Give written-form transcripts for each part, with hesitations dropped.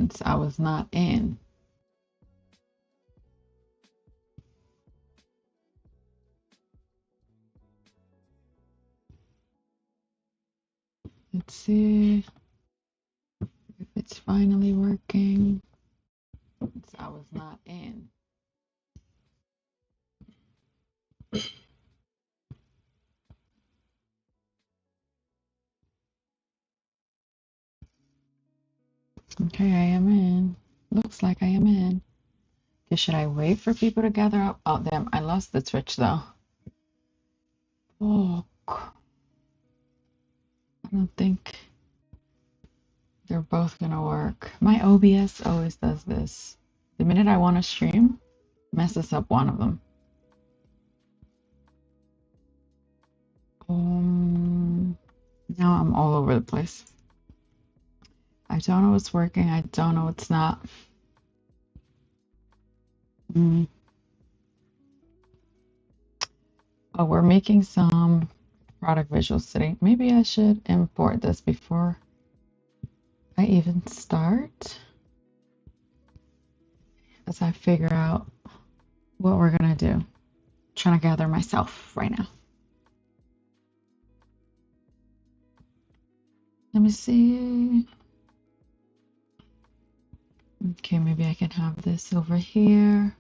since I was not in. Let's see if it's finally working. Since I was not in. Okay, I am in. Looks like I am in. Okay, should I wait for people to gather up? Oh, damn, I lost the Twitch though. Oh, I don't think they're both gonna work. My OBS always does this. The minute I want to stream, messes up one of them. Now I'm all over the place. I don't know what's working. I don't know what's not. Oh, we're making some product visuals today. Maybe I should import this before I even start, as I figure out what we're gonna do. I'm trying to gather myself right now. Let me see. Okay, maybe I can have this over here.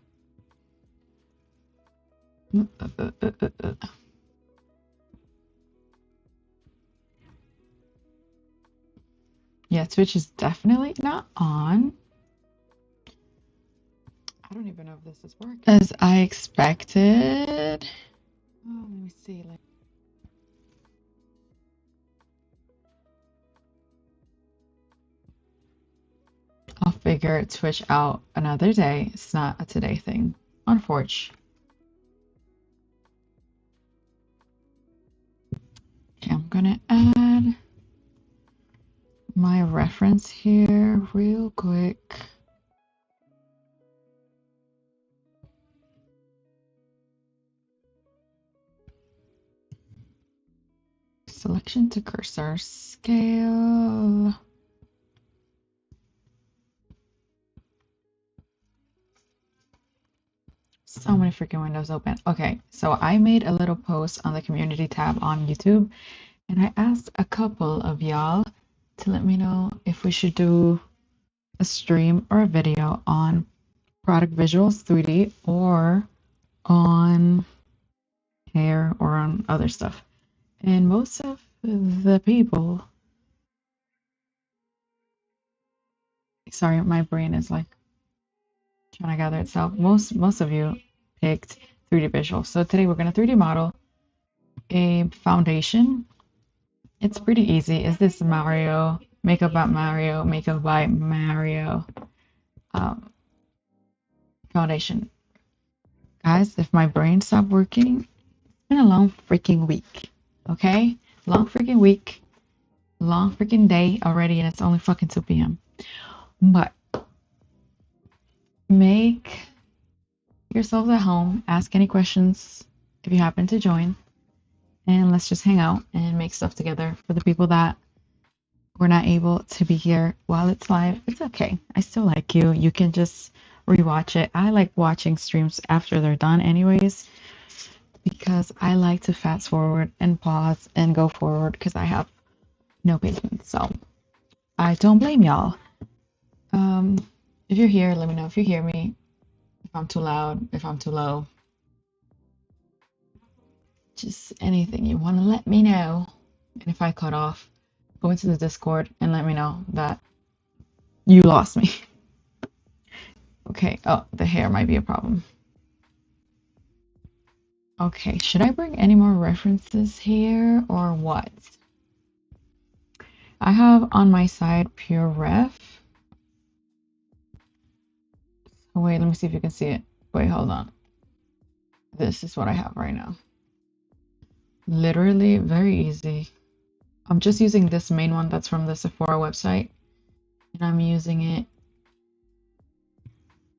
Yeah, Twitch is definitely not on. I don't even know if this is working as I expected. Oh, let me see. I'll figure Twitch out another day. It's not a today thing, unfortunately. Okay, I'm gonna add my reference here real quick. Selection to cursor scale. So many freaking windows open. Okay, so I made a little post on the community tab on YouTube, and I asked a couple of y'all to let me know if we should do a stream or a video on product visuals 3D or on hair or on other stuff. And most of the people, sorry, my brain is like trying to gather itself. Most of you picked 3D visuals. So today we're going to 3D model a foundation. It's pretty easy. Is this Mario? Makeup by Mario, makeup by Mario foundation. Guys, if my brain stopped working, it's been a long freaking week. Okay? Long freaking week. Long freaking day already, and it's only fucking 2 p.m. But make yourselves at home, ask any questions if you happen to join, and let's just hang out and make stuff together. For the people that were not able to be here while it's live, it's okay. I still like you. You can just rewatch it. I like watching streams after they're done anyways, because I like to fast forward and pause and go forward because I have no patience. So I don't blame y'all. If you're here, let me know if you hear me, if I'm too loud, if I'm too low. Just anything you want to let me know. And if I cut off, go into the Discord and let me know that you lost me. Okay, oh, the hair might be a problem. Okay, should I bring any more references here or what? I have on my side Pure Ref. Oh, wait, let me see if you can see it. Wait, hold on. This is what I have right now. Literally very easy. I'm just using this main one that's from the Sephora website, and I'm using it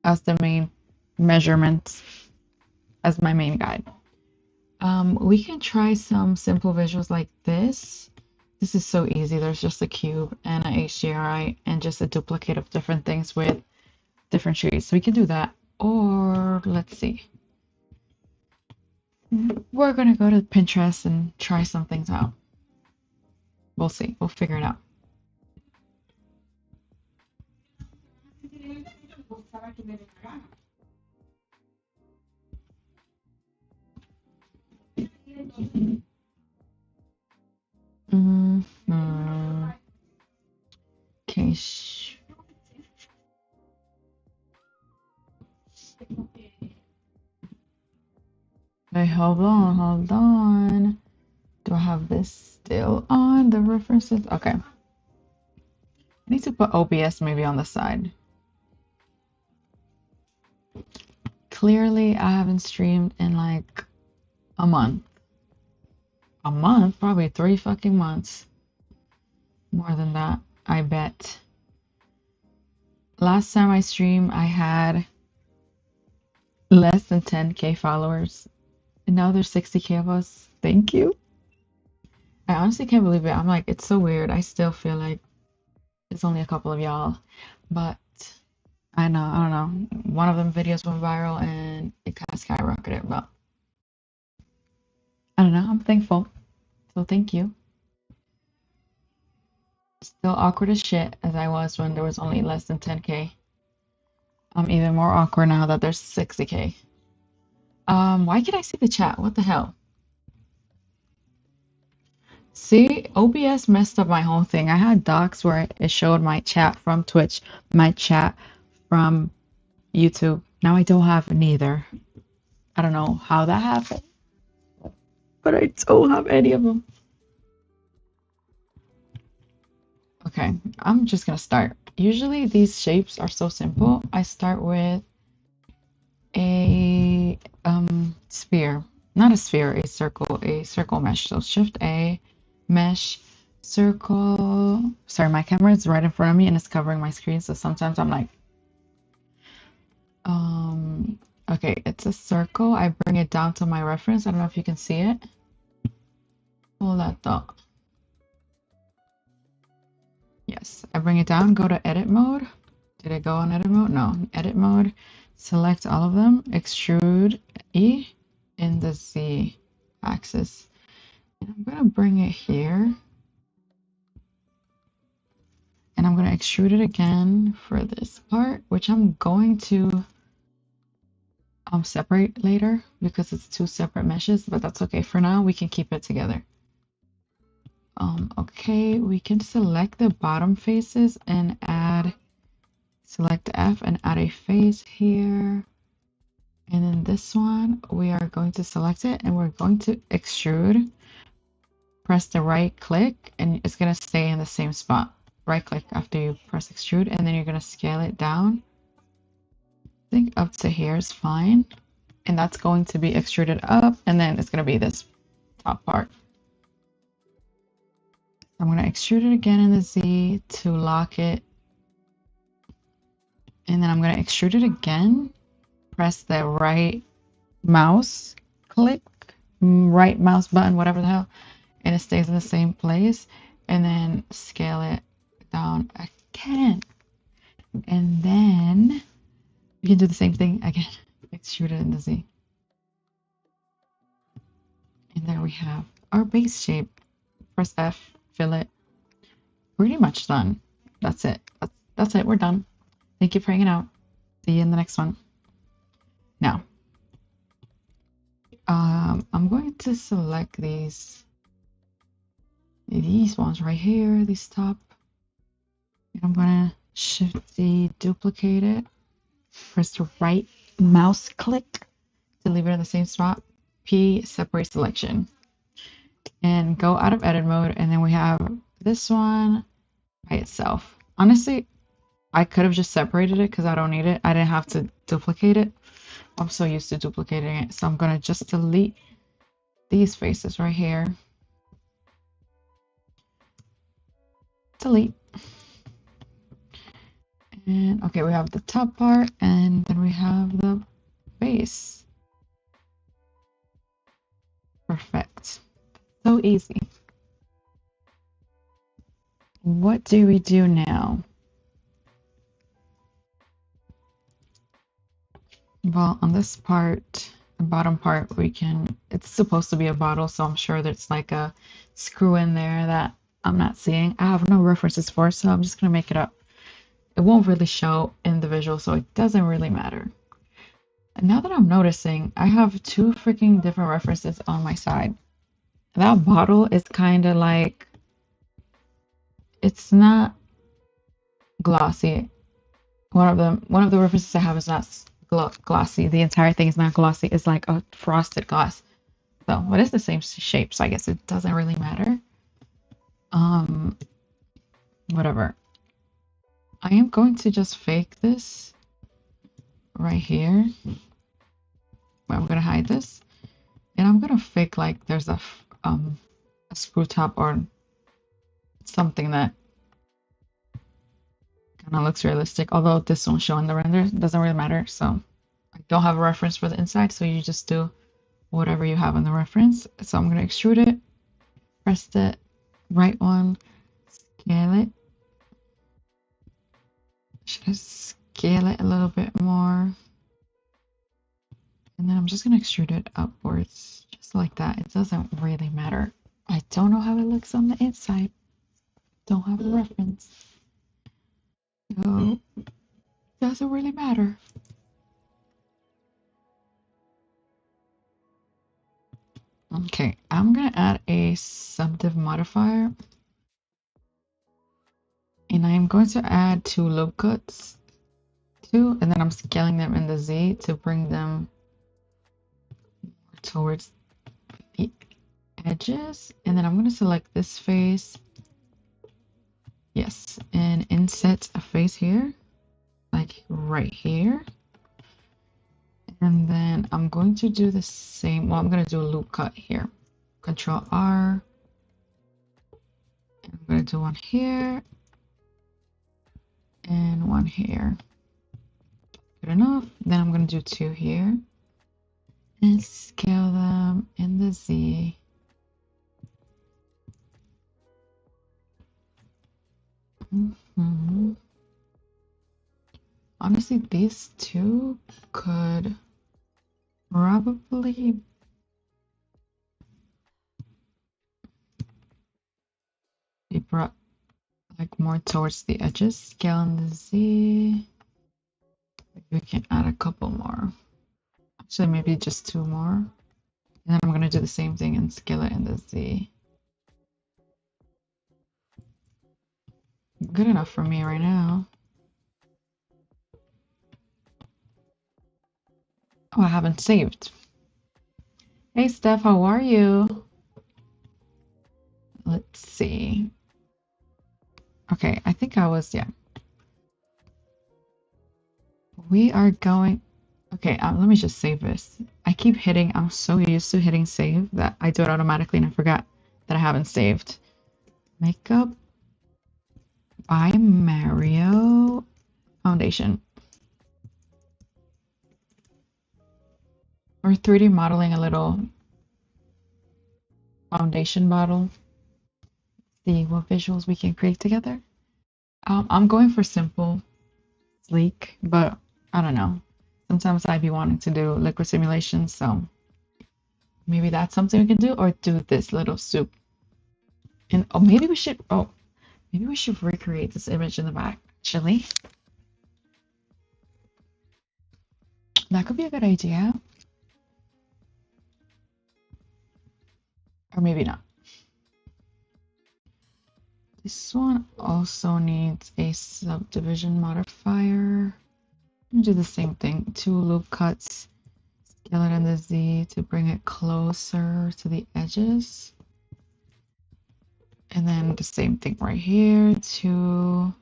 as the main measurement, as my main guide. We can try some simple visuals like this. This is so easy. There's just a cube and an HDRI and just a duplicate of different things with different trees. So we can do that. Or let's see. We're gonna go to Pinterest and try some things out. We'll see. We'll figure it out. Okay. Wait, hold on, hold on. Do I have this still on the references? Okay. I need to put OBS maybe on the side. Clearly, I haven't streamed in like a month. A month? Probably 3 fucking months. More than that, I bet. Last time I streamed, I had less than 10K followers. And now there's 60K of us. Thank you. I honestly can't believe it. I'm like, it's so weird. I still feel like it's only a couple of y'all. But I know, I don't know. One of them videos went viral and it kind of skyrocketed. But I don't know. I'm thankful. So thank you. Still awkward as shit as I was when there was only less than 10K. I'm even more awkward now that there's 60K. Why can't I see the chat? What the hell? See, OBS messed up my whole thing. I had docs where it showed my chat from Twitch, my chat from YouTube. Now I don't have neither. I don't know how that happened, but I don't have any of them. Okay, I'm just gonna start. Usually these shapes are so simple. I start with a sphere, not a sphere, a circle mesh. So Shift A, mesh, circle. Sorry, my camera is right in front of me and it's covering my screen, so sometimes I'm like, okay, it's a circle. I bring it down to my reference. I don't know if you can see it. Hold that thought. Yes, I bring it down, go to edit mode. Did it go on edit mode? No, edit mode. Select all of them, extrude E in the Z axis. And I'm gonna bring it here. And I'm gonna extrude it again for this part, which I'm going to separate later because it's 2 separate meshes, but that's okay. For now, we can keep it together. Okay, we can select the bottom faces and select F and add a face here. And then this one, we are going to select it and we're going to extrude. Press the right click and it's going to stay in the same spot. Right click after you press extrude and then you're going to scale it down. I think up to here is fine. And that's going to be extruded up and then it's going to be this top part. I'm going to extrude it again in the Z to lock it. And then I'm going to extrude it again. Press the right mouse click, right mouse button, whatever the hell. And it stays in the same place. And then scale it down again. And then you can do the same thing again. Extrude it in the Z. And there we have our base shape. Press F, fill it. Pretty much done. That's it. That's it. We're done. Thank you for hanging out. See you in the next one. Now, I'm going to select these ones right here, these top. And I'm going to Shift D, duplicate it. Press the right mouse click to leave it in the same spot. P, separate selection. And go out of edit mode. And then we have this one by itself. Honestly, I could have just separated it because I don't need it. I didn't have to duplicate it. I'm so used to duplicating it. So I'm going to just delete these faces right here. Delete. And okay, we have the top part and then we have the base. Perfect. So easy. what do we do now? Well, on this part, the bottom part, it's supposed to be a bottle, so I'm sure there's like a screw in there that I'm not seeing. I have no references for, so I'm just gonna make it up. It won't really show in the visual, so it doesn't really matter. And now that I'm noticing, I have two freaking different references on my side. That bottle is kind of like, it's not glossy. One of the references I have is not glossy. The entire thing is not glossy. It's like a frosted glass. So, but it's the same shape, so I guess it doesn't really matter. Um, Whatever. I am going to just fake this right here. Well, I'm gonna hide this, and I'm gonna fake like there's a screw top or something that kind of looks realistic. Although this won't show in the render, it doesn't really matter. So I don't have a reference for the inside, so you just do whatever you have in the reference. So I'm gonna extrude it, press the right one, scale it. Should I scale it a little bit more? And then I'm just gonna extrude it upwards, just like that. It doesn't really matter. I don't know how it looks on the inside. Don't have a reference. So doesn't really matter. Okay, I'm gonna add a subdiv modifier. And I'm going to add two loop cuts. And then I'm scaling them in the Z to bring them towards the edges. And then I'm going to select this face. Yes, and inset a face here, like right here. And then I'm going to do the same. Well, I'm going to do a loop cut here. Control R. And I'm going to do one here and one here. Good enough. Then I'm going to do two here and scale them in the Z. Honestly, these two could probably be brought like more towards the edges. Scale in the Z. Maybe we can add a couple more. Actually, maybe just two more. And then I'm gonna do the same thing and scale it in the Z. Good enough for me right now. Oh, I haven't saved. Hey, Steph, how are you? Let's see. Okay, I think I was, yeah. We are going, okay, let me just save this. I keep hitting, I'm so used to hitting save that I do it automatically and I forgot that I haven't saved. Makeup by Mario Foundation. We're 3D modeling a little foundation bottle. See what visuals we can create together. I'm going for simple, sleek, but I don't know. Sometimes I'd be wanting to do liquid simulations, so maybe that's something we can do, or do this little soup. And maybe we should recreate this image in the back, actually. That could be a good idea. Or maybe not. This one also needs a subdivision modifier. Do the same thing. Two loop cuts. Scale it in the Z to bring it closer to the edges. And then the same thing right here. Two.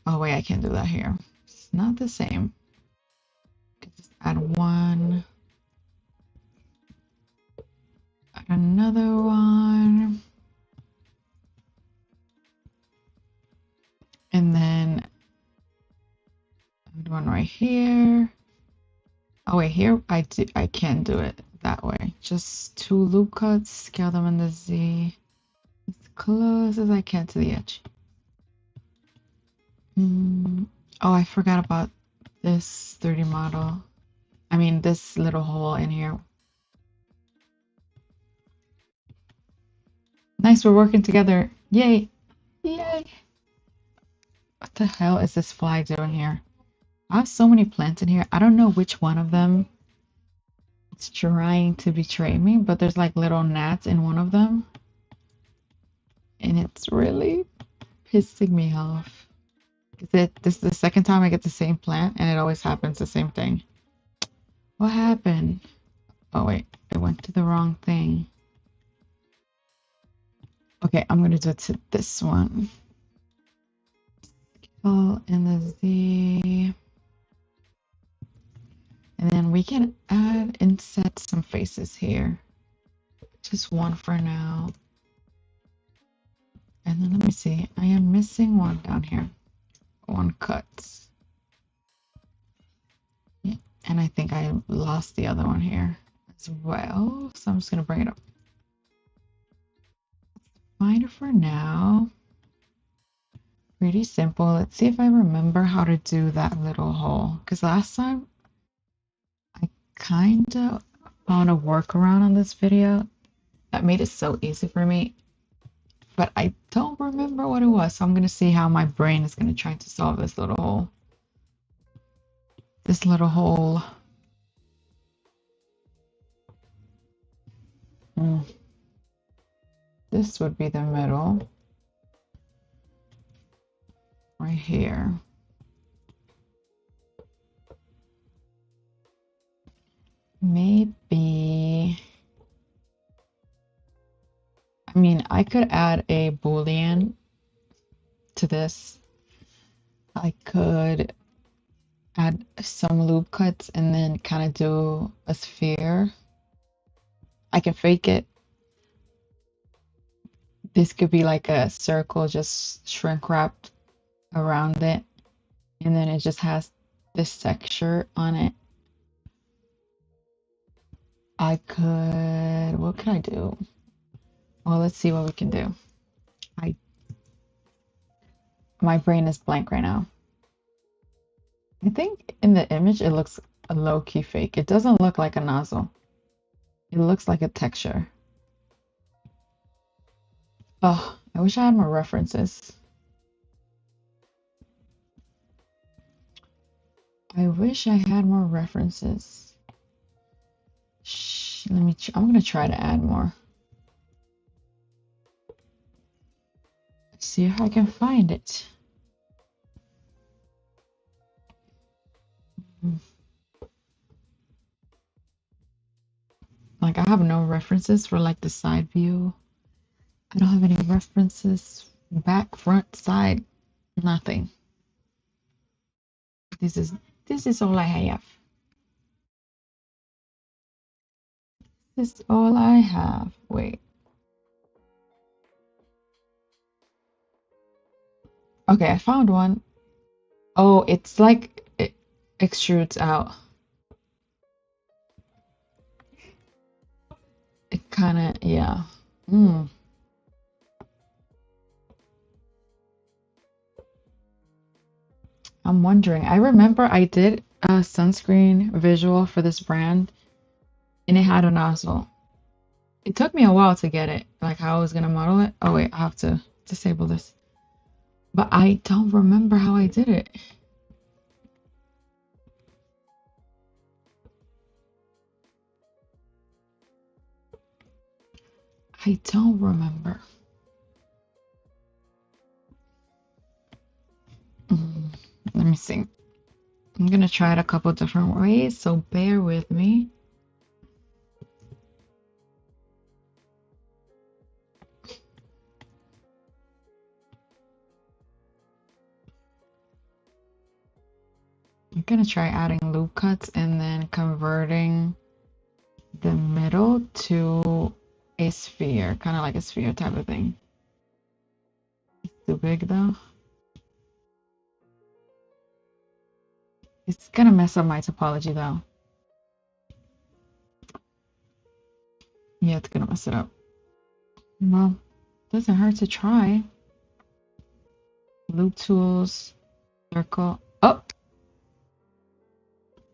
Oh wait, I can't do that here. It's not the same. Just add one. Add another one. And then add one right here. Oh wait, here I can't do it that way. Just two loop cuts, scale them in the Z. close as I can to the edge. Oh, I forgot about this 3D model. I mean, this little hole in here. Nice, we're working together. Yay! Yay! What the hell is this fly doing here? I have so many plants in here. I don't know which one of them is trying to betray me, but there's like little gnats in one of them. And it's really pissing me off. This is the second time I get the same plant, and it always happens the same thing. What happened? Oh wait, it went to the wrong thing. Okay, I'm gonna do it to this one. Scale and the Z. And then we can add and set some faces here. Just one for now. And then let me see. I am missing one down here. One cuts. Yeah. And I think I lost the other one here as well. So I'm just gonna bring it up. Fine for now. Pretty simple. Let's see if I remember how to do that little hole. Because last time I kind of found a workaround on this video that made it so easy for me. But I don't remember what it was. So I'm going to see how my brain is going to try to solve this little hole. This little hole. This would be the middle. Right here. Maybe. I mean, I could add a Boolean to this. I could add some loop cuts and then kind of do a sphere. I can fake it. This could be like a circle just shrink wrapped around it. And then it just has this texture on it. I could, what could I do? Well, let's see what we can do. My brain is blank right now. I think in the image it looks a low-key fake. It doesn't look like a nozzle. It looks like a texture. Oh, I wish I had more references. I wish I had more references. Shh, I'm gonna try to add more. Let's see if I can find it. Like I have no references for like the side view. I don't have any references. Back, front, side, nothing. This is all I have. This is all I have. Wait. Okay, I found one. Oh, it's like it extrudes out. It kind of, yeah. I'm wondering. I remember I did a sunscreen visual for this brand and it had a nozzle. It took me a while to get it, like how I was gonna model it. Oh wait, I have to disable this. But I don't remember how I did it. I don't remember. Let me see. I'm gonna try it a couple different ways, so bear with me. I'm gonna try adding loop cuts and then converting the middle to a sphere, kind of like a sphere type of thing. It's too big though. It's gonna mess up my topology though. Yeah, it's gonna mess it up. Well, Doesn't hurt to try. Loop tools, circle. Oh,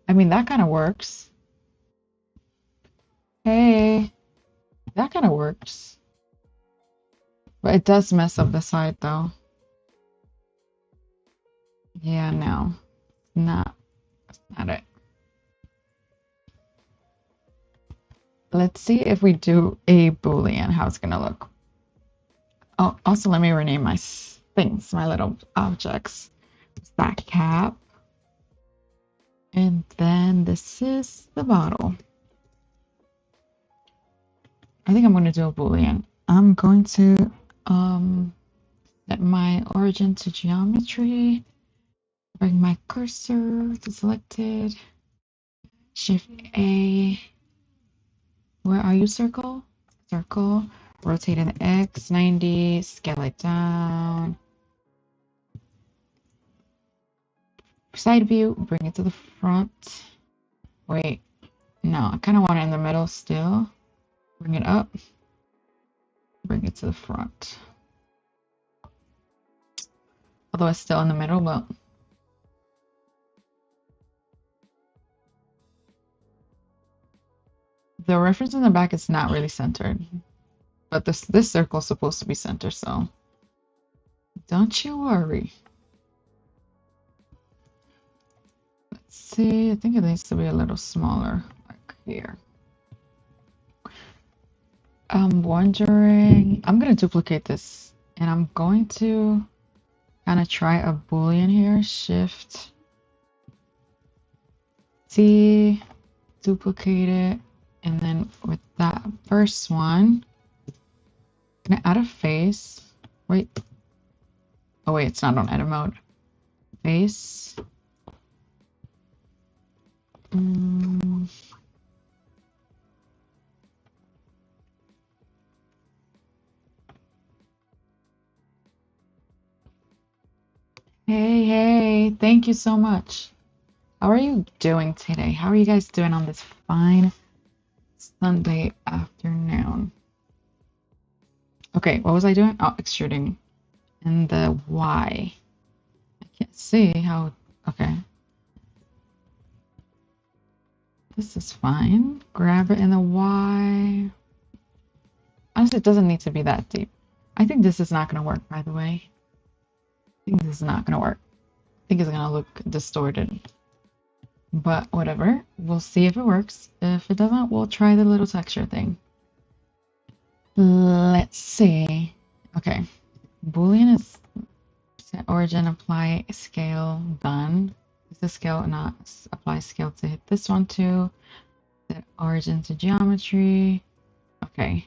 I mean, that kind of works. Hey, that kind of works. But it does mess up the side though. Yeah, no. That's not it. Let's see if we do a Boolean, how it's gonna look. Oh, also let me rename my things, my little objects. Stack cap. And then this is the bottle. I think I'm gonna do a Boolean. I'm going to set my origin to geometry. Bring my cursor to selected. Shift A. Where are you, circle? Circle. Rotate an X, 90, scale it down. Side view, bring it to the front. Wait, no, I kind of want it in the middle still. Bring it up. Bring it to the front. Although it's still in the middle, but the reference in the back is not really centered. But this circle is supposed to be centered, so don't you worry. Let's see, I think it needs to be a little smaller, like here. I'm wondering, I'm gonna duplicate this and I'm going to kind of try a Boolean here. Shift T, duplicate it, and then with that first one, can I add a face? Wait. Oh wait, it's not on edit mode. Face. Hey, thank you so much. How are you doing today? How are you guys doing on this fine Sunday afternoon? Okay, what was I doing? Oh, extruding. And the Y. I can't see how. Okay. This is fine. Grab it in the Y. Honestly, it doesn't need to be that deep. I think this is not going to work, by the way. I think this is not going to work. I think it's going to look distorted. But whatever. We'll see if it works. If it doesn't, we'll try the little texture thing. Let's see. Okay. Boolean is set origin, apply scale, done. Is the scale not apply scale to hit this one too? Set origin to geometry. Okay.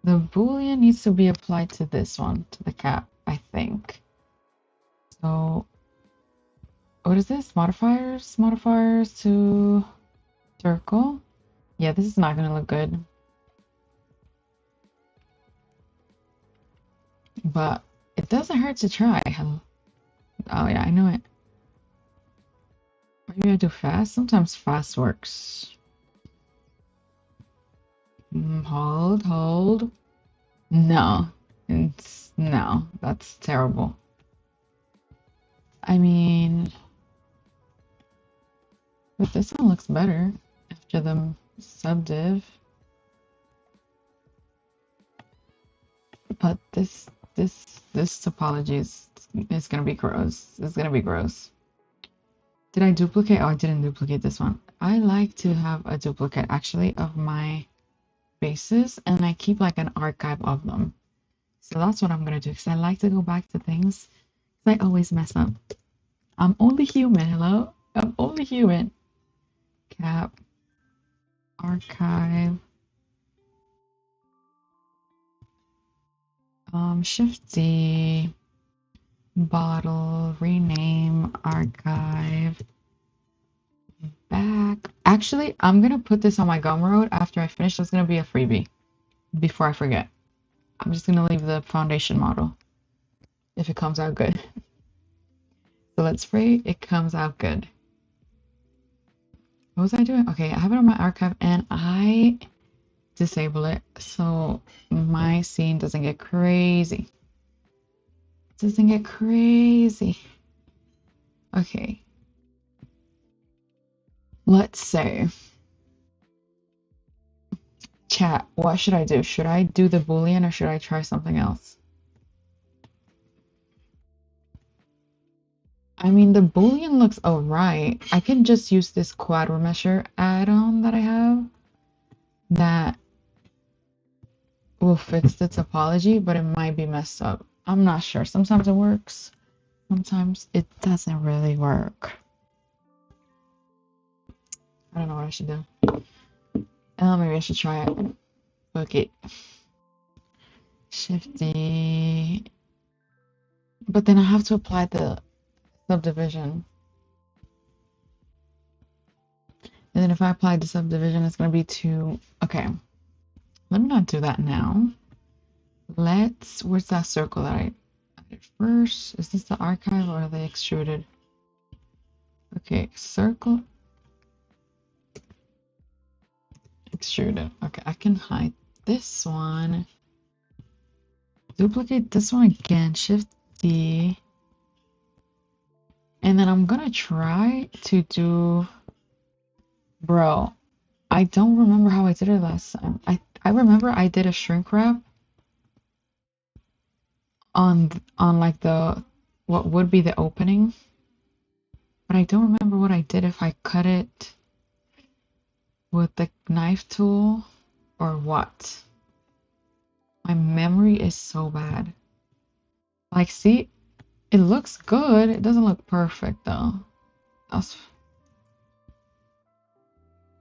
The Boolean needs to be applied to this one, to the cap, I think. So what is this? Modifiers? Modifiers to circle. Yeah, this is not gonna look good. But it doesn't hurt to try. Oh yeah, I know it. Maybe I do fast? Sometimes fast works. Hold. No. No, that's terrible. I mean, but this one looks better after the subdiv. But this topology is gonna be gross. It's gonna be gross. Did I duplicate? Oh, I didn't duplicate this one. I like to have a duplicate actually of my bases, and I keep like an archive of them. So that's what I'm gonna do because I like to go back to things. I always mess up. I'm only human. Hello, I'm only human. Cap, archive. Shift D, bottle, rename, archive, back. Actually, I'm gonna put this on my Gumroad after I finish. That's gonna be a freebie before I forget. I'm just gonna leave the foundation model if it comes out good. So let's pray it comes out good. What was I doing? Okay, I have it on my archive and I disable it so my scene doesn't get crazy. Doesn't get crazy. Okay. Let's say, chat, what should I do? Should I do the Boolean or should I try something else? I mean, the Boolean looks alright. I can just use this quad remesher add-on that I have that will fix the topology, but it might be messed up. I'm not sure. Sometimes it works. Sometimes it doesn't really work. I don't know what I should do. Maybe I should try it. Book it. Shift D. But then I have to apply the subdivision. And then if I apply the subdivision, it's going to be 2. Okay. Let me not do that now. Where's that circle that I added first? Is this the archive or the extruded? Okay, circle. Extruded. Okay, I can hide this one. Duplicate this one again, Shift D. And then I'm gonna try to do, bro, I don't remember how I did it last time. I remember I did a shrink wrap on like the what would be the opening, but I don't remember what I did, if I cut it with the knife tool or what. My memory is so bad. Like, see, it looks good. It doesn't look perfect though. That's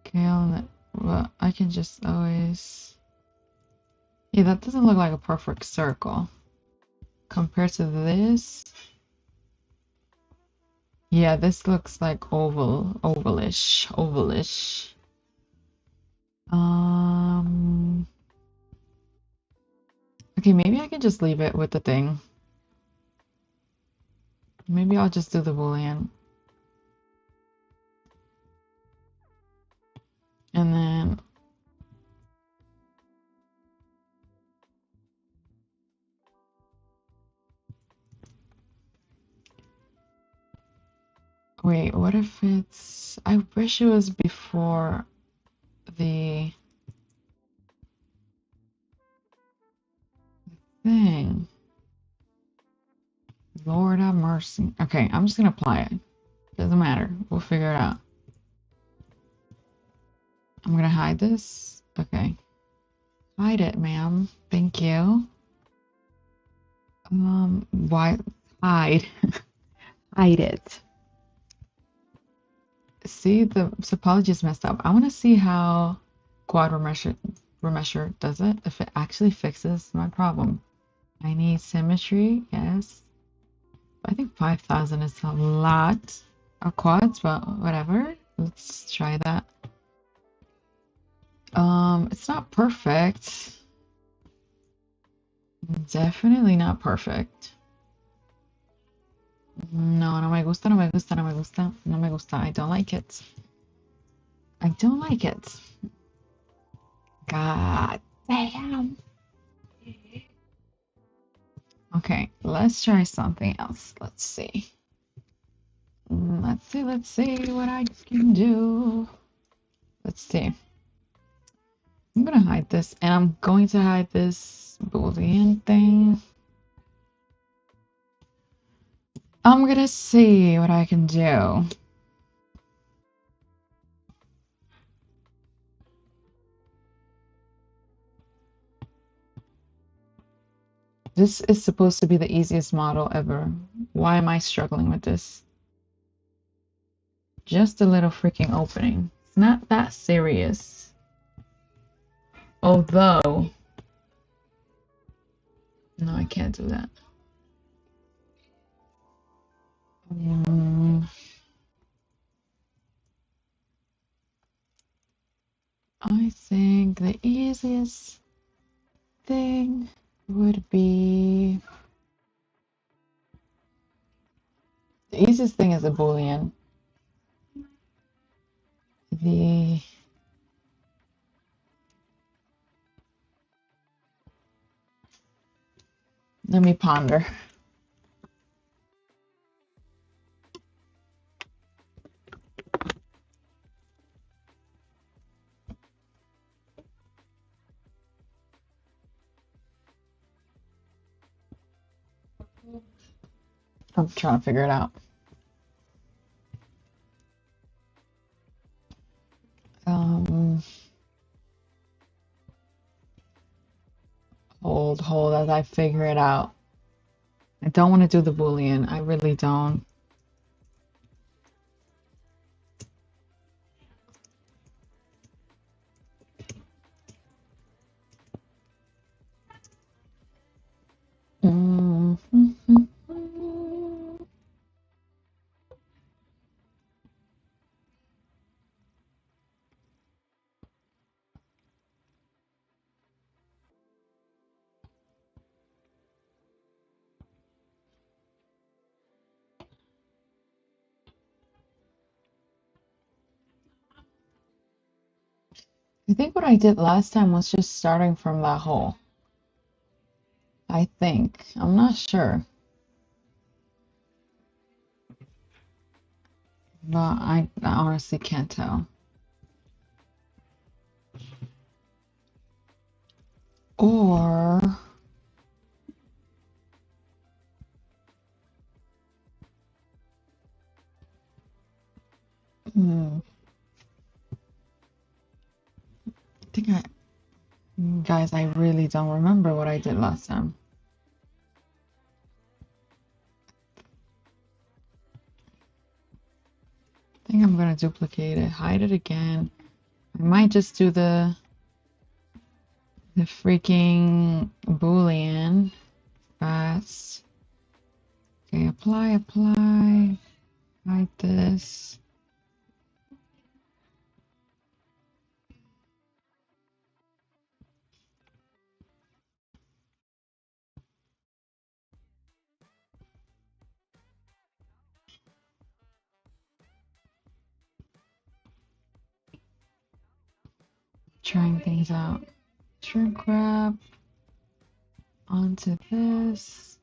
scale, but I can just always. Yeah, that doesn't look like a perfect circle compared to this. Yeah, this looks like ovalish. Okay, maybe I can just leave it with the thing. Maybe I'll just do the Boolean. And then wait, what if it's, I wish it was before the thing. Lord have mercy. Okay, I'm just gonna apply it. Doesn't matter. We'll figure it out. I'm gonna hide this. Okay. Hide it, ma'am. Thank you. Why hide? Hide it. See, the topology is messed up. I want to see how quad remesher does it, if it actually fixes my problem. I need symmetry, yes. I think 5,000 is a lot of quads, but whatever. Let's try that. It's not perfect. Definitely not perfect. No, no me gusta, no me gusta, no me gusta, no me gusta. I don't like it. I don't like it. God damn. Okay, let's try something else. Let's see. Let's see what I can do. Let's see. I'm gonna hide this, and I'm going to hide this Boolean thing. I'm gonna see what I can do. This is supposed to be the easiest model ever. Why am I struggling with this? Just a little freaking opening. It's not that serious. Although, no, I can't do that. I think the easiest thing would be, the easiest thing is a Boolean. The Let me ponder. I'm trying to figure it out. Um, hold as I figure it out. I don't want to do the Boolean. I really don't. Mhm. I think what I did last time was just starting from that hole. I think. I'm not sure. But I honestly can't tell. Or hmm, I think guys, I really don't remember what I did last time. I think I'm gonna duplicate it, hide it again. I might just do the freaking Boolean fast. Okay, apply, hide this. Trying things out. Shrink wrap onto this.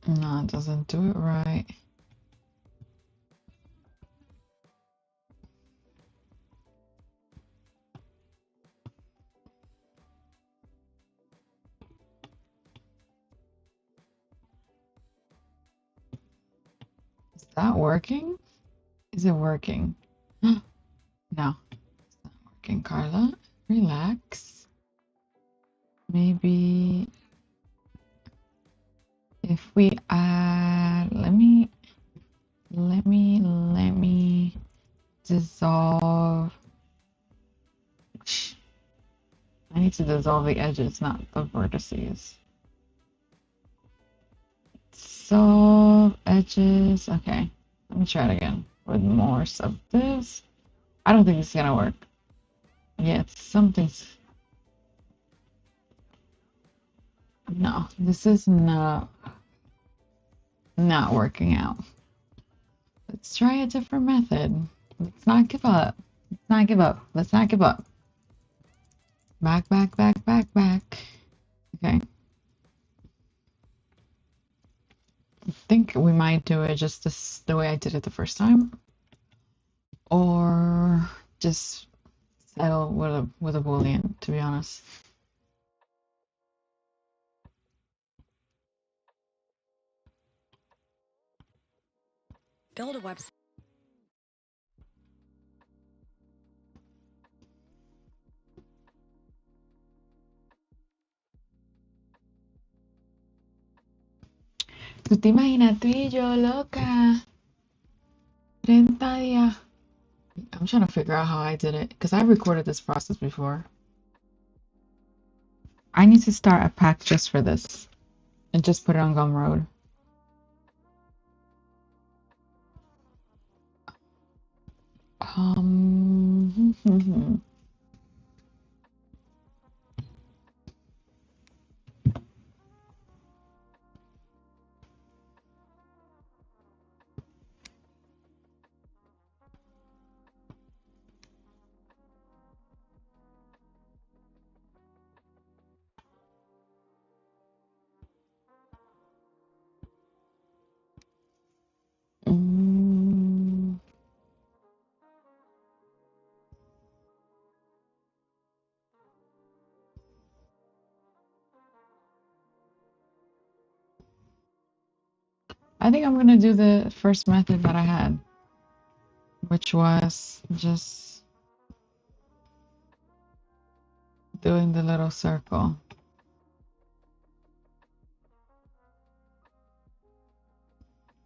No, it doesn't do it right. Is that working? Is it working? No, it's not working, Carla. Relax. Maybe if we add, let me dissolve. I need to dissolve the edges, not the vertices. Dissolve edges. Okay, let me try it again with more of this. I don't think this is gonna work. Yeah, something's. No, this is not working out. Let's try a different method. Let's not give up. Let's not give up. Let's not give up. Back, back, back, back, back. Okay. I think we might do it just the way I did it the first time. Or just settle with a Boolean, to be honest. Build a website. ¿Tú te imaginas tú y yo, loca? 30 días. I'm trying to figure out how I did it because I recorded this process before. I need to start a pack just for this and just put it on Gumroad. Um, mm, I think I'm gonna do the first method that I had, which was just doing the little circle.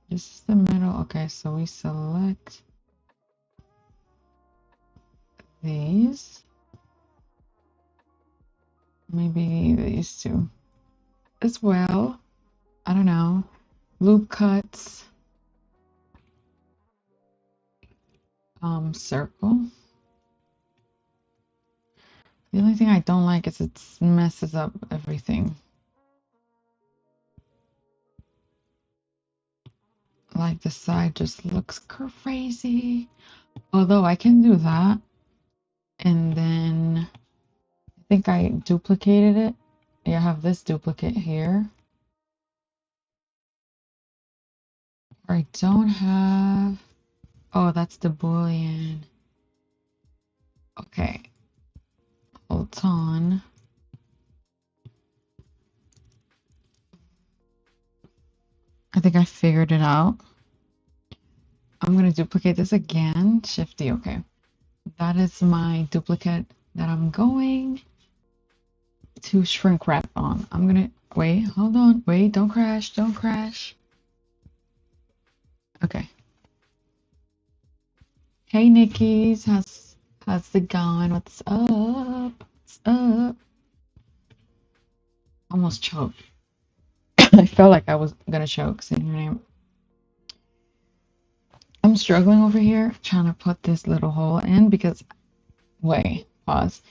This is the middle. Okay, so we select these. Maybe these two as well. I don't know. Loop cuts. Circle. The only thing I don't like is it messes up everything. Like the side just looks crazy. Although I can do that. And then I think I duplicated it. Yeah, I have this duplicate here. Or I don't have. Oh, that's the Boolean. Okay. Hold on. I think I figured it out. I'm going to duplicate this again. Shift D. Okay. That is my duplicate that I'm going to shrink wrap on. I'm going to wait. Hold on. Wait. Don't crash. Don't crash. Okay. Hey, Nikki's. How's it going? What's up? What's up? Almost choked. I felt like I was going to choke saying your name. I'm struggling over here trying to put this little hole in because, wait, pause.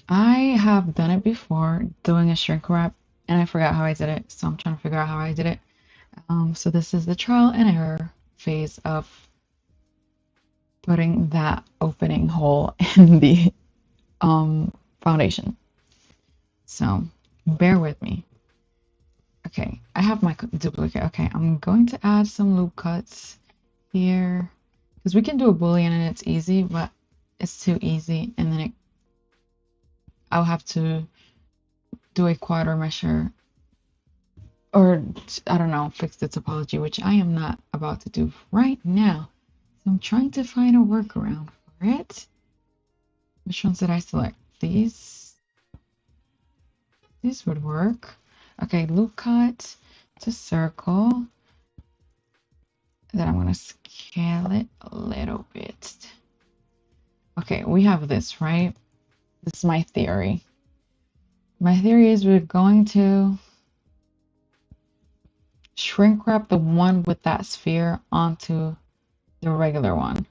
I have done it before doing a shrink wrap and I forgot how I did it. So I'm trying to figure out how I did it. So this is the trial and error phase of putting that opening hole in the foundation. So bear with me. Okay, I have my duplicate. Okay, I'm going to add some loop cuts here because we can do a boolean and it's easy, but it's too easy and then I'll have to do a quarter measure or I don't know, fix the topology, which I am not about to do right now. So I'm trying to find a workaround for it. Which ones did I select? These would work. Okay, loop cut to circle. Then I'm gonna scale it a little bit. Okay, we have this, right? This is my theory. My theory is we're going to shrink wrap the one with that sphere onto the regular one.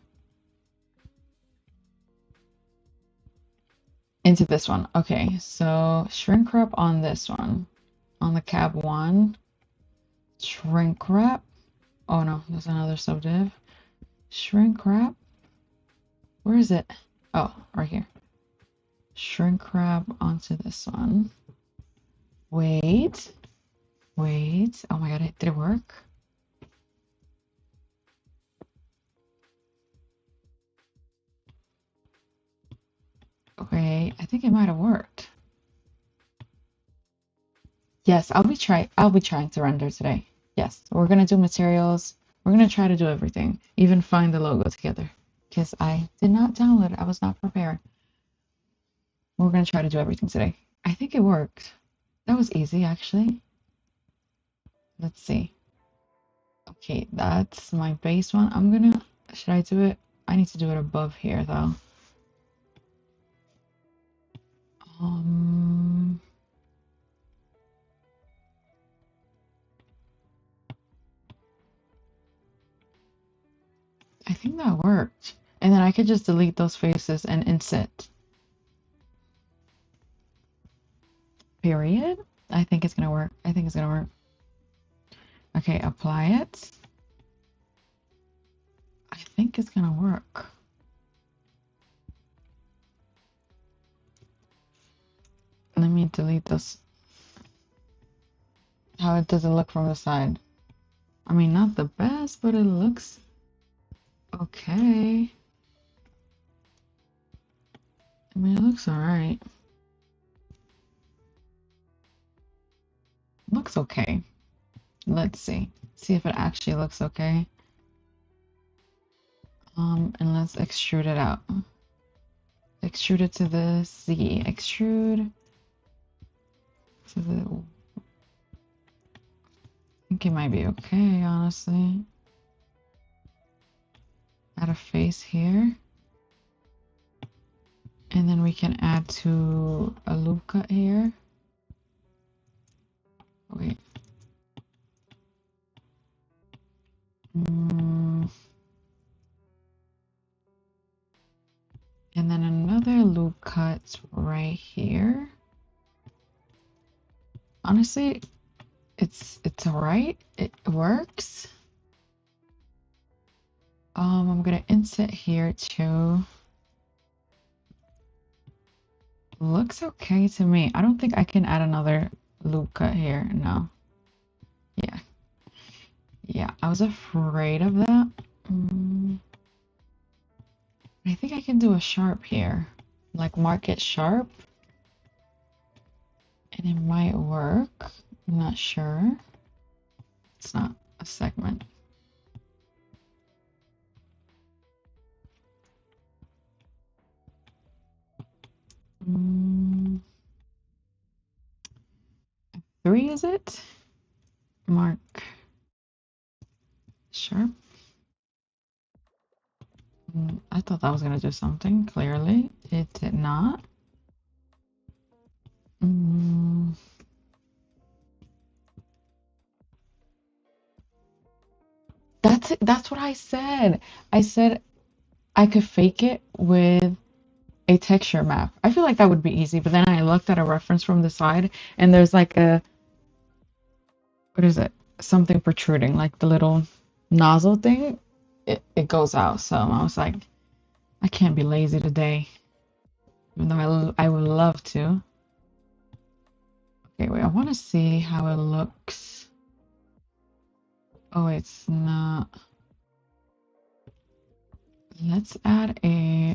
Into this one. Okay, so shrink wrap on this one. On the cab one. Shrink wrap. Oh no, there's another subdiv. Shrink wrap. Where is it? Oh, right here. Shrink wrap onto this one. Wait. Wait. Oh my god, did it work? Okay, I think it might have worked. Yes, I'll be trying to render today. Yes, we're gonna do materials. We're gonna try to do everything. Even find the logo together. Because I did not download it. I was not prepared. We're gonna try to do everything today. I think it worked. That was easy actually. Let's see. Okay, that's my base one. Should I do it? I need to do it above here though. Um, I think that worked. And then I could just delete those faces and inset. Period. I think it's gonna work. I think it's gonna work. Okay, apply it. I think it's gonna work. Let me delete this. How it does it look from the side? I mean, not the best, but it looks okay. I mean, it looks alright. Looks okay. Let's see. See if it actually looks okay. And let's extrude it out. Extrude it to the Z. Extrude to the... I think it might be okay, honestly. Add a face here. And then we can add to a loop cut here. Wait. And then another loop cut right here. Honestly, it's alright. It works. I'm gonna insert here too. Looks okay to me. I don't think I can add another loop cut here. No. Yeah. Yeah, I was afraid of that. I think I can do a sharp here. Like mark it sharp. And it might work. I'm not sure. It's not a segment. Three, is it? Mark sharp. I thought that was going to do something. Clearly, it did not. That's what I said. I said I could fake it with a texture map. I feel like that would be easy, but then I looked at a reference from the side and there's like a, what is it? Something protruding, like the little nozzle thing. It goes out. So I was like, I can't be lazy today. Even though I would love to. Okay, wait, I want to see how it looks. Oh, it's not. Let's add a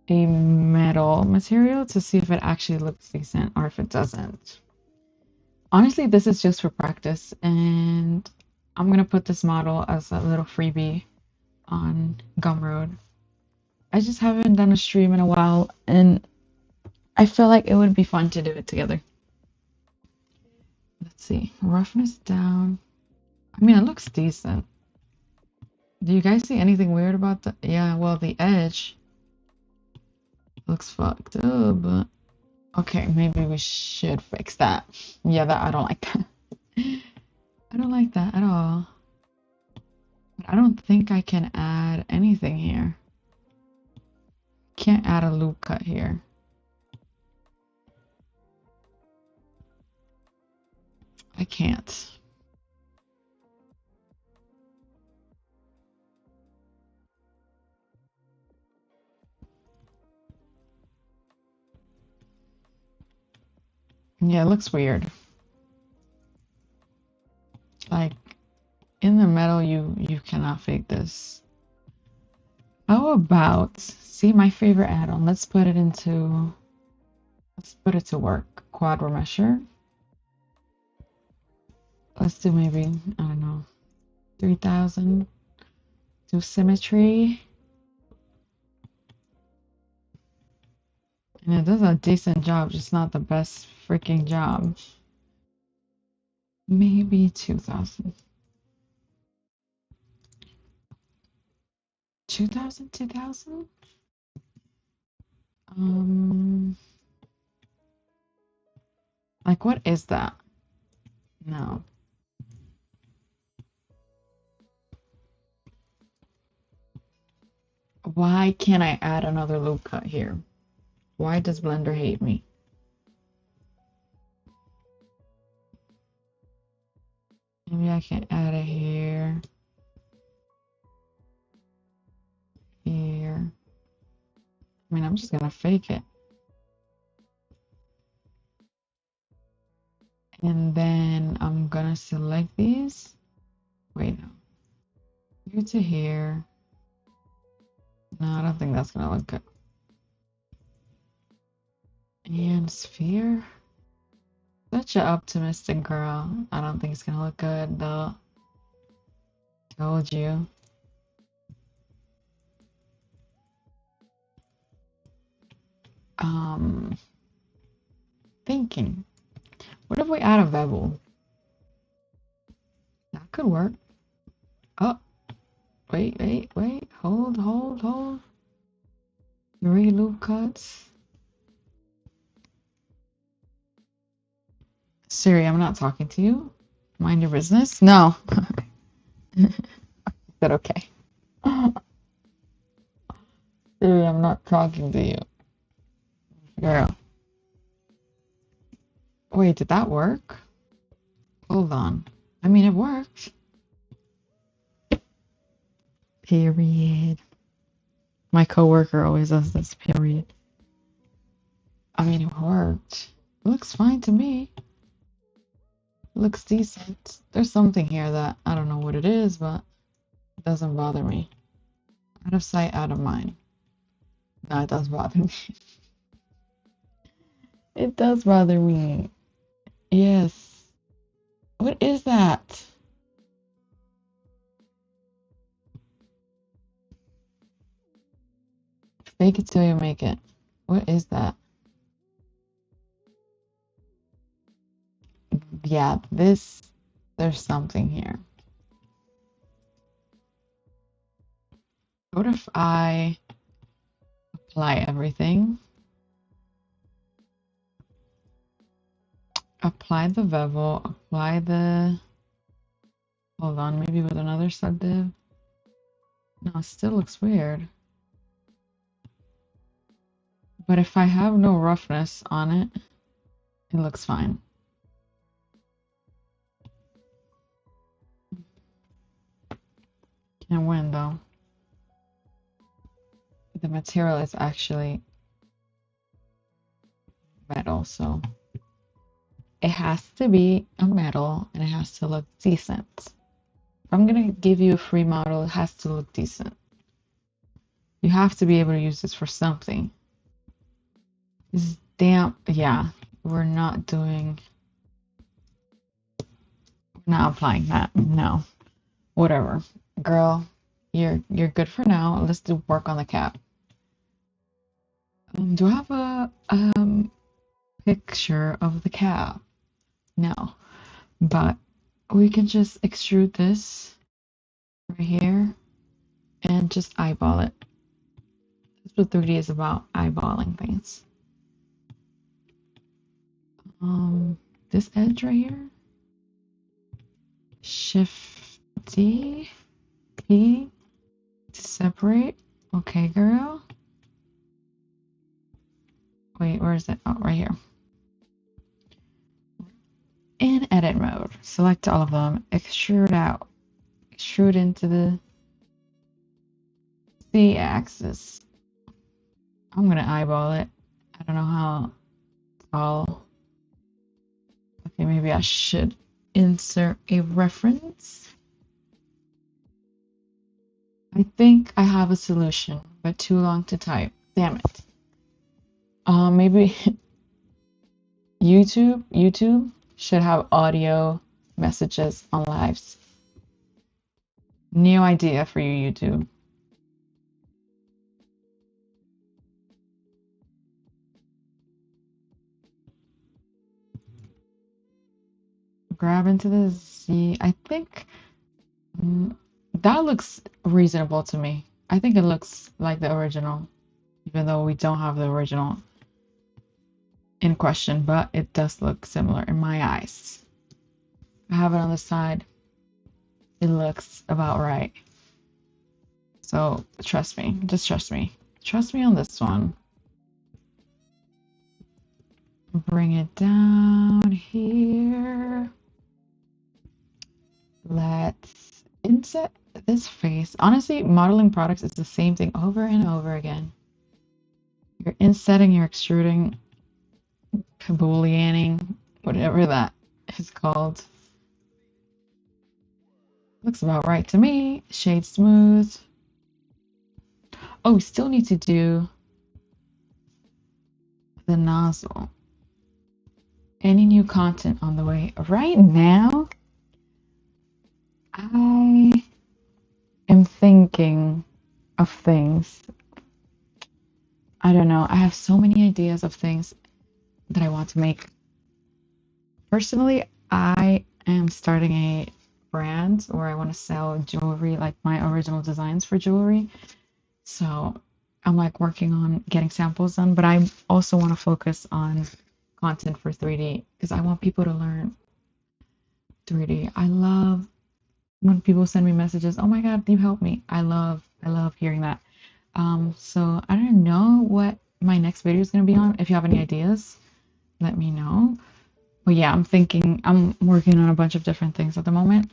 metal material to see if it actually looks decent or if it doesn't. Honestly, this is just for practice, and I'm gonna put this model as a little freebie on Gumroad. I just haven't done a stream in a while, and I feel like it would be fun to do it together. Let's see, roughness down. I mean, it looks decent. Do you guys see anything weird about the? Yeah, well, the edge looks fucked up, but okay, maybe we should fix that. Yeah, that I don't like that. I don't like that at all. But I don't think I can add anything here. Can't add a loop cut here. I can't. Yeah, it looks weird. Like in the metal, you cannot fake this. How about, see my favorite add-on? Let's put it to work. Quad remesher. Let's do maybe, I don't know, 3000. Do symmetry. And it does a decent job, just not the best freaking job. Maybe 2000. 2000? Like what is that? No. Why can't I add another loop cut here? Why does Blender hate me? Maybe I can add it here. Here. I mean, I'm just gonna fake it. And then I'm gonna select these. Wait, no. Here to here. No, I don't think that's gonna look good. And sphere. Such an optimistic girl. I don't think it's gonna look good though. Told you. Thinking. What if we add a bevel? That could work. Oh, wait. Hold. 3 loop cuts. Siri, I'm not talking to you. Mind your business. No. Is that okay? Siri, I'm not talking to you. Girl. Wait, did that work? Hold on. I mean, it worked. Period. My coworker always does this, period. I mean, it worked. It looks fine to me. It looks decent. There's something here that I don't know what it is, but it doesn't bother me. Out of sight, out of mind. No, it does bother me. It does bother me. Yes. What is that? Fake it till you make it. What is that? Yeah, there's something here. What if I apply everything? Apply the bevel, apply the... Hold on, maybe with another subdiv? No, it still looks weird. But if I have no roughness on it, it looks fine. Can't win though. The material is actually metal, so it has to be a metal and it has to look decent. If I'm gonna give you a free model, it has to look decent. You have to be able to use this for something. This damp, yeah, we're not applying that. No, whatever. Girl, you're good for now. Let's do work on the cap. Do I have a picture of the cap? No, but we can just extrude this right here and just eyeball it. That's what 3D is about, eyeballing things. This edge right here. Shift D, P to separate. Okay, girl. Wait, where is it? Oh, right here. In edit mode, select all of them, extrude out, extrude into the Z axis. I'm gonna eyeball it. I don't know how tall. Okay, maybe I should insert a reference. I think I have a solution, but too long to type. Damn it. Maybe YouTube should have audio messages on lives. New idea for you, YouTube. Grab into the Z. I think that looks reasonable to me. I think it looks like the original, even though we don't have the original in question, but it does look similar in my eyes. I have it on the side. It looks about right. So trust me, just trust me. Trust me on this one. Bring it down here. Let's inset this face. Honestly, modeling products is the same thing over and over again. You're insetting, you're extruding, booleaning, whatever that is called. Looks about right to me. Shade smooth. Oh, we still need to do the nozzle. Any new content on the way? Right now, I am thinking of things. I don't know. I have so many ideas of things that I want to make. Personally, I am starting a brand where I want to sell jewelry, like my original designs for jewelry. So I'm like working on getting samples done, but I also want to focus on content for 3D because I want people to learn 3D. I love when people send me messages, oh my God, you helped me. I love hearing that. So I don't know what my next video is going to be on. If you have any ideas, let me know. But yeah, I'm working on a bunch of different things at the moment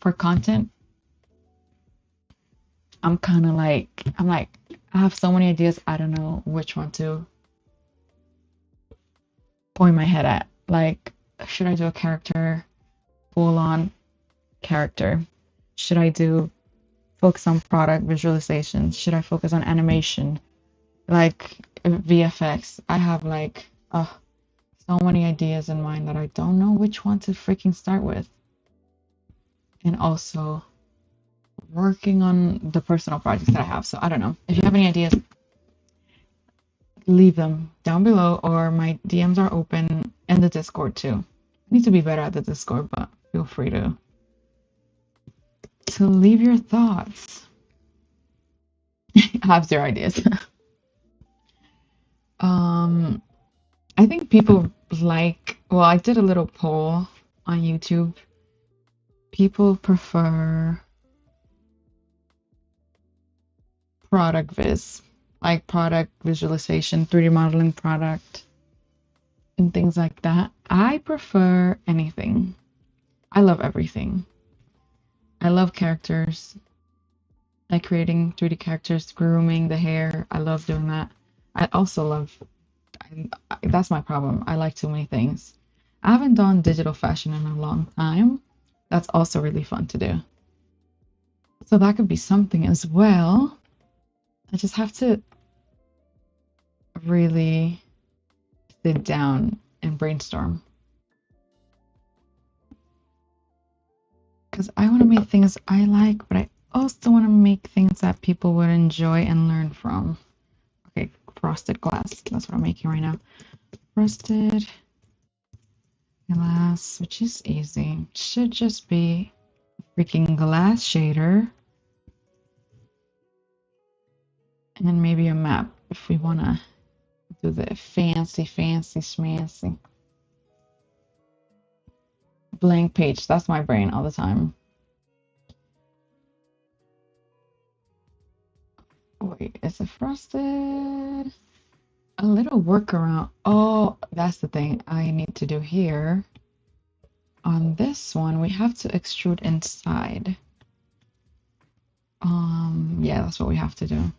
for content. I'm like, I have so many ideas. I don't know which one to point my head at. Like, should I do a character, full on character? Should I do focus on product visualization? Should I focus on animation? Like VFX? I have like so many ideas in mind that I don't know which one to freaking start with. And also working on the personal projects that I have. So I don't know. If you have any ideas, leave them down below, or my DMs are open in the Discord too. I need to be better at the Discord, but feel free to leave your thoughts. I have zero ideas. I think people well, I did a little poll on YouTube. People prefer product viz, like product visualization, 3D modeling product, and things like that. I prefer anything. I love everything. I love characters, like creating 3D characters, grooming the hair. I love doing that. I also love, that's my problem. I like too many things. I haven't done digital fashion in a long time. That's also really fun to do. So that could be something as well. I just have to really sit down and brainstorm. Because I want to make things I like, but I also want to make things that people would enjoy and learn from. Okay, frosted glass. That's what I'm making right now. Frosted glass, which is easy. Should just be freaking glass shader. And maybe a map if we want to do the fancy schmancy. Blank page. That's my brain all the time. Wait, is it frosted? A little workaround. Oh, that's the thing I need to do here. On this one, we have to extrude inside. Yeah, that's what we have to do.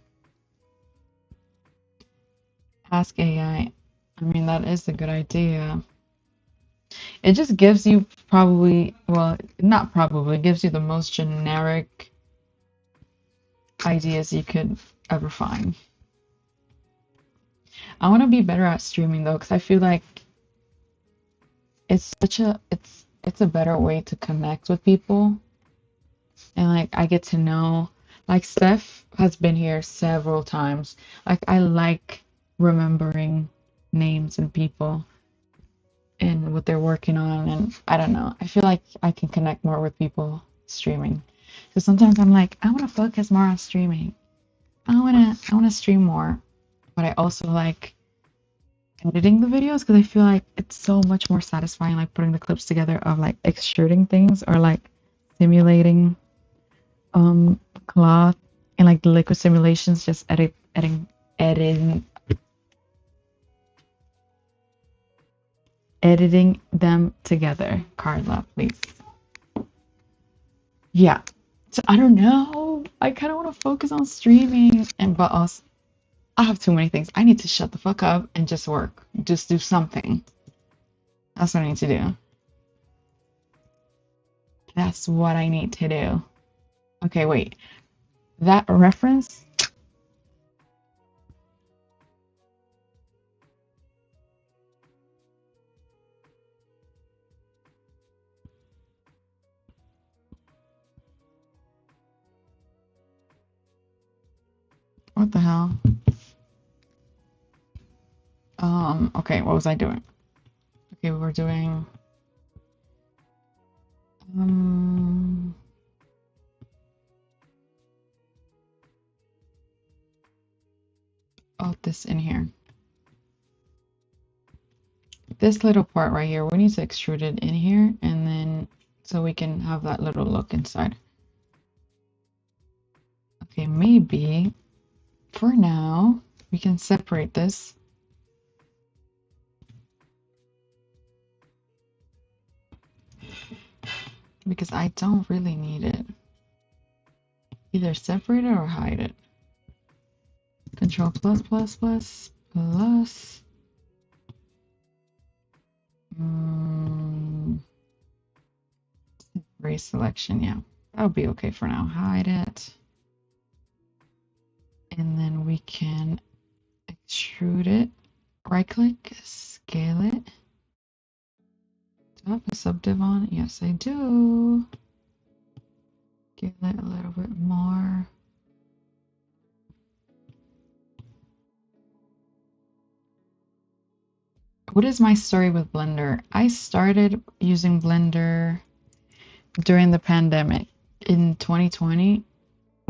Ask AI. I mean, that is a good idea. It just gives you probably, well, not probably, it gives you the most generic ideas you could ever find. I want to be better at streaming though, because I feel like it's it's a better way to connect with people. And like I get to know, like Steph has been here several times. Like I like remembering names and people and what they're working on, and I don't know. I feel like I can connect more with people streaming. Because sometimes I'm like, I want to focus more on streaming. I want to stream more, but I also like editing the videos because I feel like it's so much more satisfying, like putting the clips together of like extruding things or like simulating cloth and like the liquid simulations, just editing, editing them together. Carla, please. Yeah. So I don't know. I kind of want to focus on streaming, and but also I have too many things. I need to shut the fuck up and just work. Just do something. That's what I need to do. That's what I need to do. Okay, wait. That reference? What the hell? Okay, what was I doing? Okay, we were doing oh, this in here. This little part right here, we need to extrude it in here, and then so we can have that little look inside. Okay, maybe for now we can separate this. Because I don't really need it. Either separate it or hide it. Control plus plus plus plus. Race selection, yeah. That'll be okay for now. Hide it. And then we can extrude it. Right click, scale it. Do I have a subdiv on? Yes, I do. Give it a little bit more. What is my story with Blender? I started using Blender during the pandemic in 2020.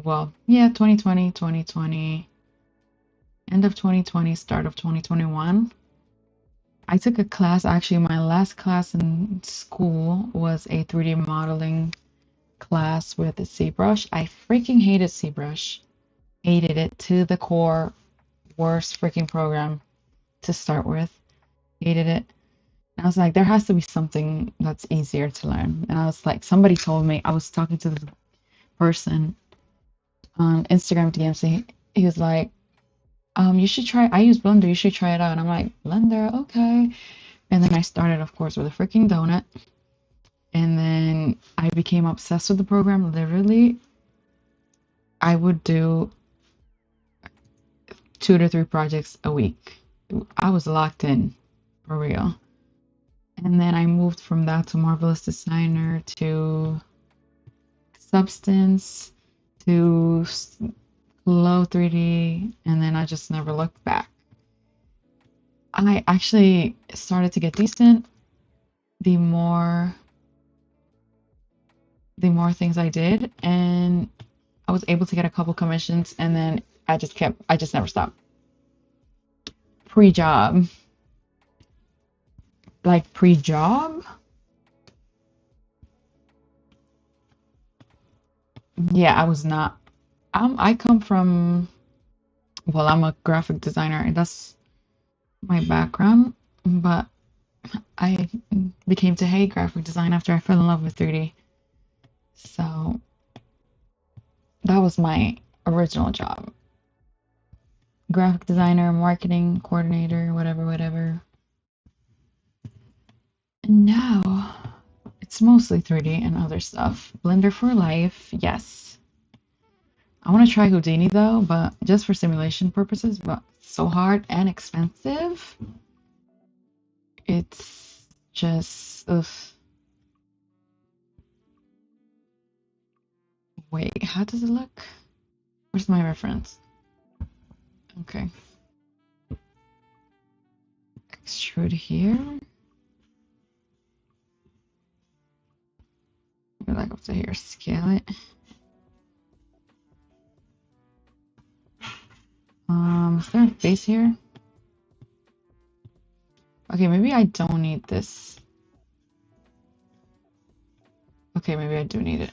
Well, yeah, 2020, end of 2020, start of 2021. I took a class, actually, my last class in school was a 3D modeling class with a ZBrush. I freaking hated ZBrush. Hated it to the core. Worst freaking program to start with. Hated it. And I was like, there has to be something that's easier to learn. And I was like, somebody told me, I was talking to the person on Instagram DMC. He was like, you should try, I use Blender, you should try it out. And I'm like, Blender, okay. And then I started, of course, with a freaking donut. And then I became obsessed with the program. Literally, I would do 2 to 3 projects a week. I was locked in, for real. And then I moved from that to Marvelous Designer to Substance to Low 3D, and then I just never looked back. I actually started to get decent the more things I did, and I was able to get a couple commissions, and then I just never stopped. Pre-job. Like pre-job? Yeah, I was not. I come from, well, I'm a graphic designer, and that's my background, but I became to hate graphic design after I fell in love with 3D. So that was my original job. Graphic designer, marketing coordinator, whatever, whatever. And now it's mostly 3D and other stuff. Blender for life, yes. I want to try Houdini though, but just for simulation purposes, but so hard and expensive. It's just, ugh. Wait, how does it look? Where's my reference? Okay. Extrude here. Go back up to here, scale it. Is there a face here? Okay, maybe I don't need this. Okay, maybe I do need it.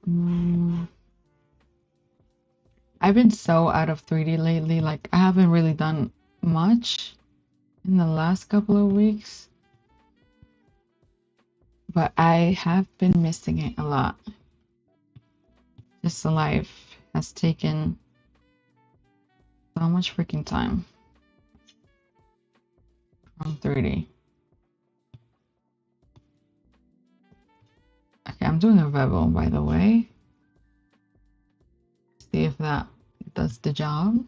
Mm, I've been so out of 3D lately. Like, I haven't really done much in the last couple of weeks, but I have been missing it a lot. Just life has taken so much freaking time from 3D. Okay, I'm doing a bevel, by the way. See if that does the job.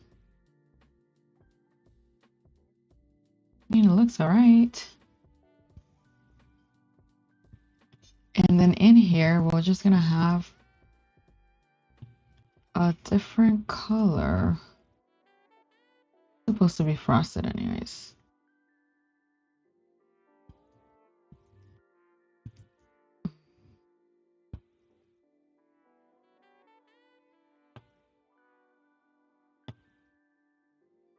I mean, it looks alright. And then in here, we're just gonna have a different color. It's supposed to be frosted anyways.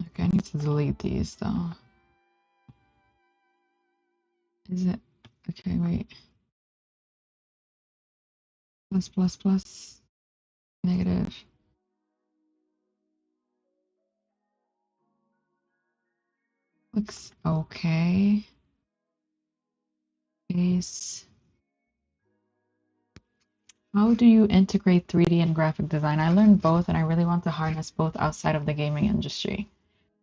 Okay, I need to delete these though. Is it? Okay, wait. Plus, plus, plus. Negative. Looks okay. Base. How do you integrate 3D and graphic design? I learned both and I really want to harness both outside of the gaming industry.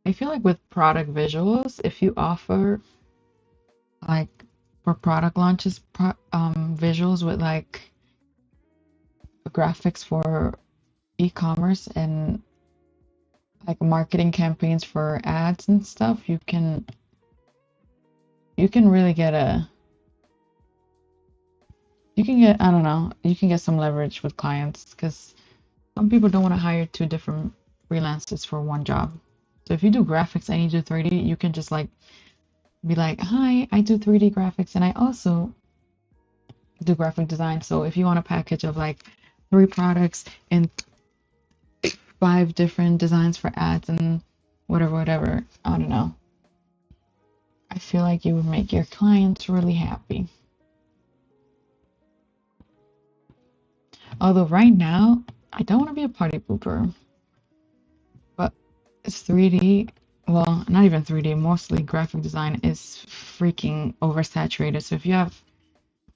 I feel like with product visuals, if you offer like for product launches, visuals with like graphics for e-commerce and like marketing campaigns for ads and stuff, you can really get I don't know, you can get some leverage with clients because some people don't want to hire two different freelancers for one job. So if you do graphics and you do 3D, you can just like be like, hi, I do 3D graphics and I also do graphic design. So if you want a package of like 3 products and 5 different designs for ads and whatever, I don't know. I feel like you would make your clients really happy. Although right now, I don't want to be a party pooper, but it's 3D. Well, not even 3D, mostly graphic design is freaking oversaturated. So if you have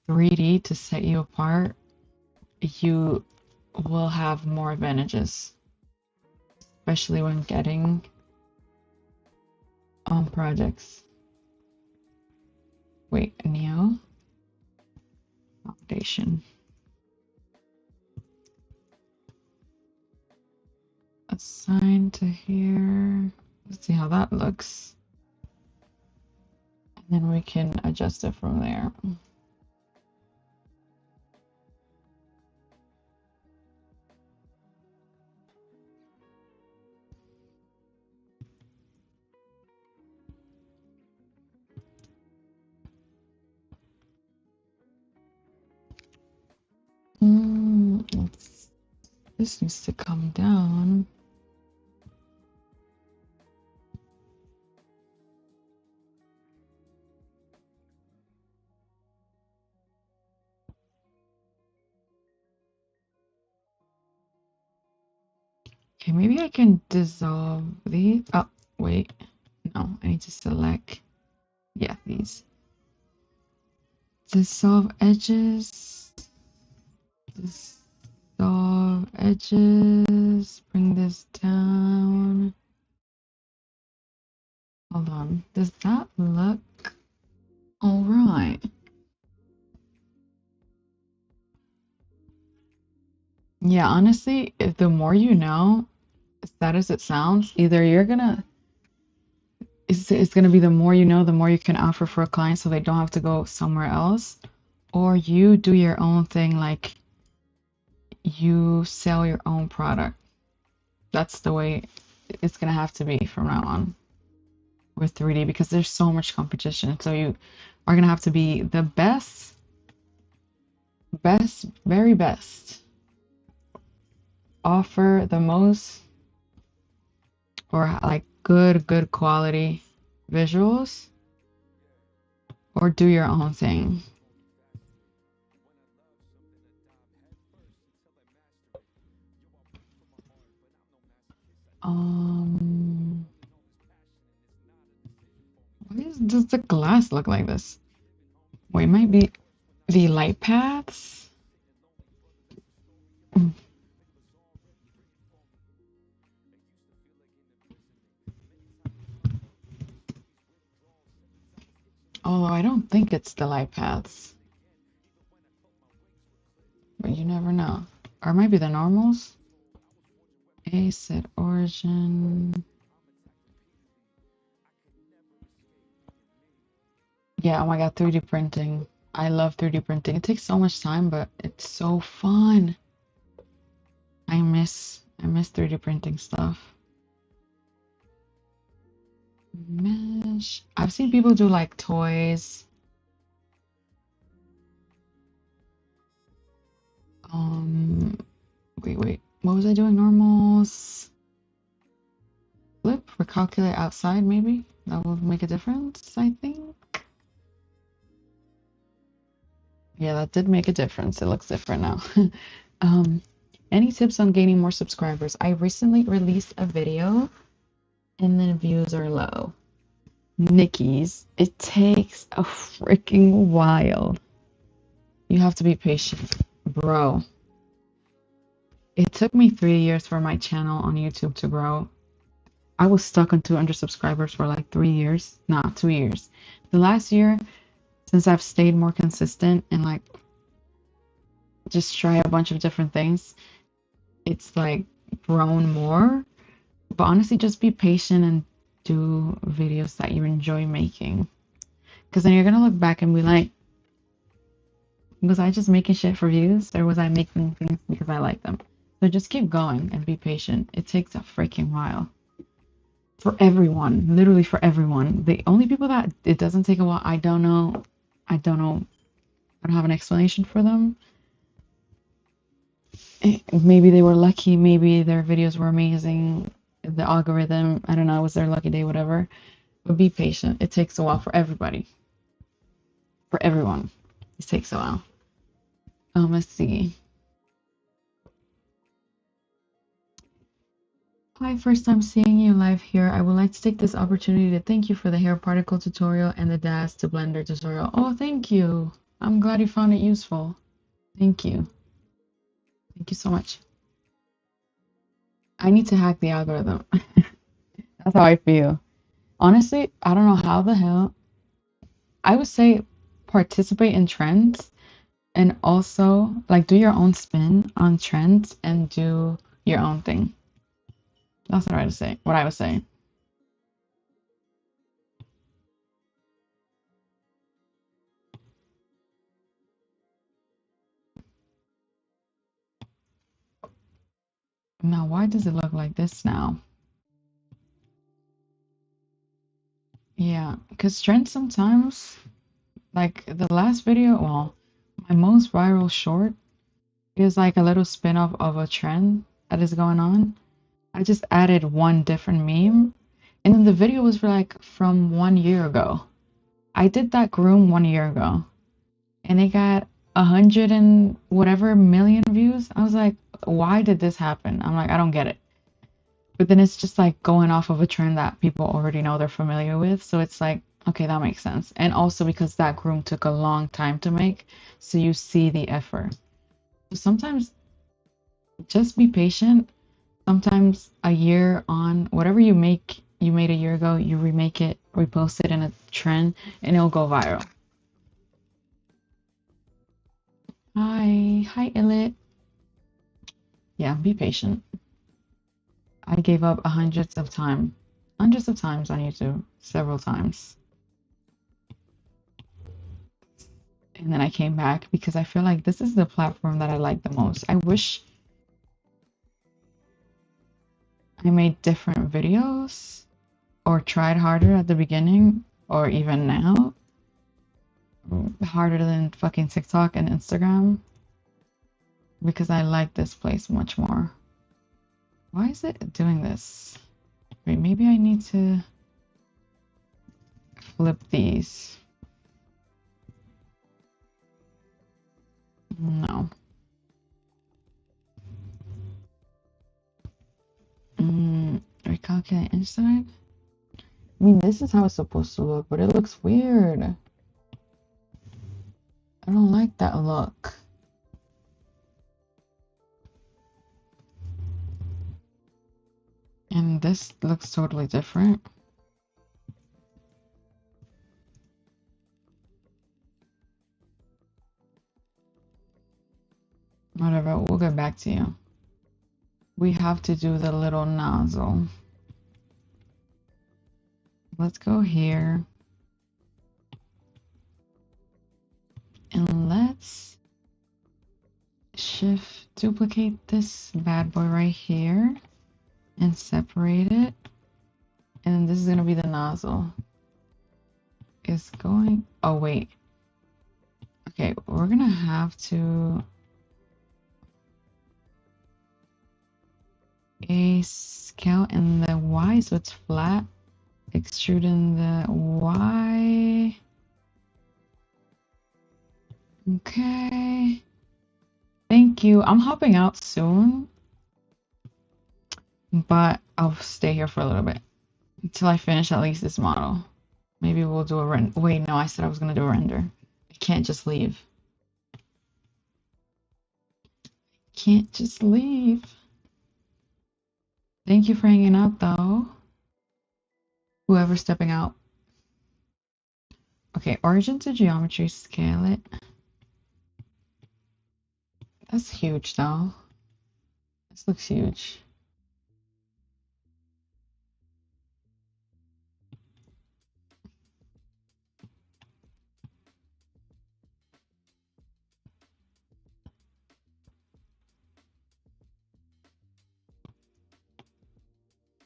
3D to set you apart, you will have more advantages, especially when getting on projects. Wait, Neo Foundation. Assign to here. Let's see how that looks. And then we can adjust it from there. This needs to come down. Okay, maybe I can dissolve these. Oh, wait. No, I need to select. Yeah, these. Dissolve edges. Dissolve edges. Bring this down. Hold on. Does that look all right? Yeah, honestly, if the more you know, as sad as it sounds, either it's gonna be the more you know, the more you can offer for a client so they don't have to go somewhere else, or you do your own thing, like you sell your own product. That's the way it's gonna have to be from now on with 3D because there's so much competition. So you are gonna have to be the very best, offer the most or like good quality visuals or do your own thing. Um, does the glass look like this? Wait, it might be the light paths. Mm. Although I don't think it's the light paths, but you never know. Or it might be the normals. A set origin. Yeah, oh my God, 3D printing. I love 3D printing. It takes so much time, but it's so fun. I miss 3D printing stuff. Mesh. I've seen people do like toys. Um, wait. What was I doing? Normals. Flip or calculate outside, maybe? That will make a difference, I think. Yeah, that did make a difference. It looks different now. Um, any tips on gaining more subscribers? I recently released a video and then views are low. Nikki's, it takes a freaking while. You have to be patient. Bro, it took me 3 years for my channel on YouTube to grow. I was stuck on 200 subscribers for like 3 years. Nah, 2 years. The last year, since I've stayed more consistent and like just try a bunch of different things, it's like grown more. But honestly, just be patient and do videos that you enjoy making. Because then you're gonna look back and be like, was I just making shit for views or was I making things because I like them? So just keep going and be patient. It takes a freaking while. For everyone, literally for everyone. The only people that it doesn't take a while, I don't know. I don't know. I don't have an explanation for them. Maybe they were lucky. Maybe their videos were amazing. The algorithm, I don't know, it was their lucky day, whatever. But be patient. It takes a while for everybody. For everyone. It takes a while. Let's see. Hi, first time seeing you live here. I would like to take this opportunity to thank you for the hair particle tutorial and the DAS to Blender tutorial. Oh, thank you. I'm glad you found it useful. Thank you. Thank you so much. I need to hack the algorithm. That's how I feel. Honestly, I don't know how the hell. I would say participate in trends and also like do your own spin on trends and do your own thing. That's what I would say. What I was saying. Now, why does it look like this now? Yeah, because trends sometimes, like the last video, well, my most viral short is like a little spin-off of a trend that is going on. I just added one different meme, and then the video was for like from 1 year ago. I did that groom 1 year ago, and it got 100 and whatever million views. I was like, why did this happen? I'm like, I don't get it. But then it's just like going off of a trend that people already know they're familiar with. So it's like, okay, that makes sense. And also because that groom took a long time to make, so you see the effort. So sometimes just be patient. Sometimes a year on, whatever you make, you made a year ago, you remake it, repost it in a trend, and it'll go viral. Hi, Illit. Yeah, be patient. I gave up hundreds of times on YouTube, several times. And then I came back because I feel like this is the platform that I like the most. I wish I made different videos or tried harder at the beginning or even now. Harder than fucking TikTok and Instagram because I like this place much more. Why is it doing this? Wait, maybe I need to flip these. No. calculate inside. I mean, this is how it's supposed to look, but it looks weird. I don't like that look. And this looks totally different. Whatever, we'll get back to you. We have to do the little nozzle. Let's go here. And let's duplicate this bad boy right here and separate it. And this is gonna be the nozzle. It's going, oh wait. Okay, we're gonna have to a scale in the Y so it's flat. Extrude in the Y. Okay. Thank you. I'm hopping out soon, but I'll stay here for a little bit until I finish at least this model. Maybe we'll do a render. Wait, no, I said I was gonna do a render. I can't just leave. Can't just leave. Thank you for hanging out though. Whoever's stepping out. Okay, origin to geometry, scale it. That's huge though. This looks huge.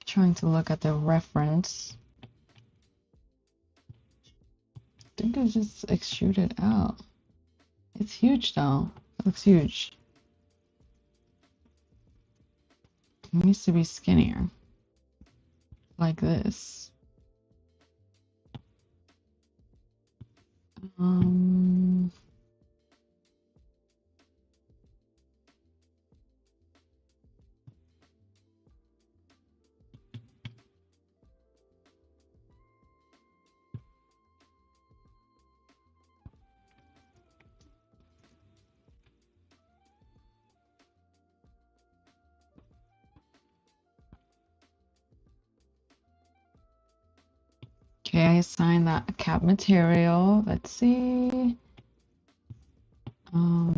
Trying to look at the reference. I think it's just extruded out. It's huge though. It looks huge. It needs to be skinnier. Like this. Okay, I assigned that a cap material. Let's see. No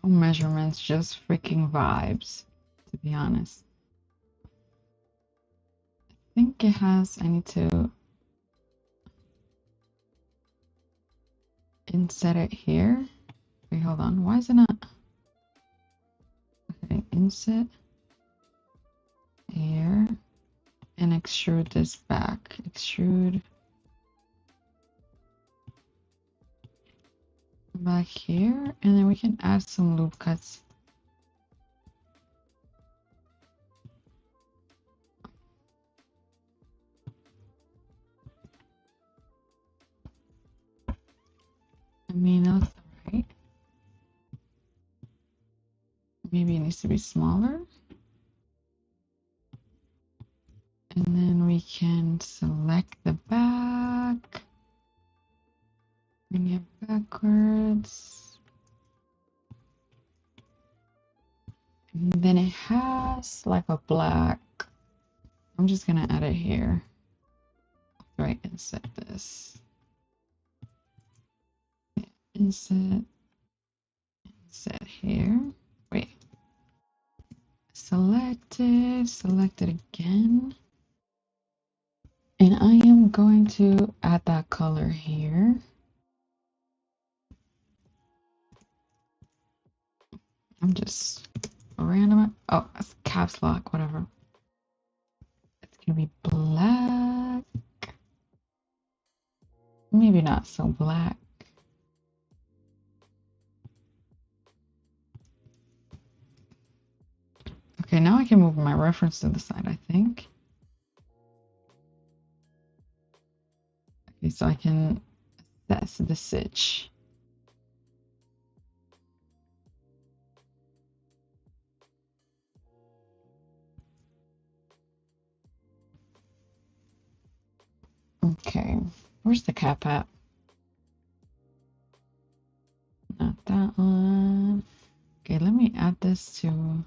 measurements, just freaking vibes, to be honest. I think it has, I need to inset it here. Wait, hold on. Why is it not? Okay, inset here and extrude this back. Extrude back here, and then we can add some loop cuts. I mean, that looks alright. Maybe it needs to be smaller. And then we can select the back. Bring it backwards. And then it has like a black. I'm just gonna add it here. Right, inset this. Inset here. Wait. Select it again. And I am going to add that color here. I'm just random. Oh, that's caps lock, whatever. It's gonna be black. Maybe not so black. Okay, now I can move my reference to the side, I think. Okay, so I can assess the sitch. Okay, where's the cap at? Not that one. Okay, let me add this to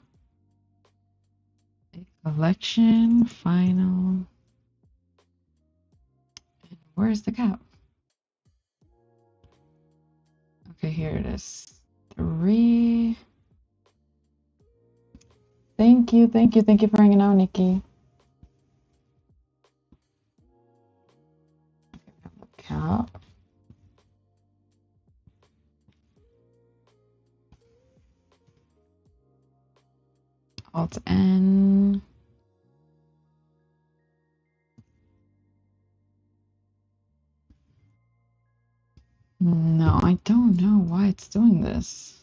a collection, final. And where's the cap? Okay, here it is. 3. Thank you for hanging out, Nikki. Cap. Alt N. No, I don't know why it's doing this.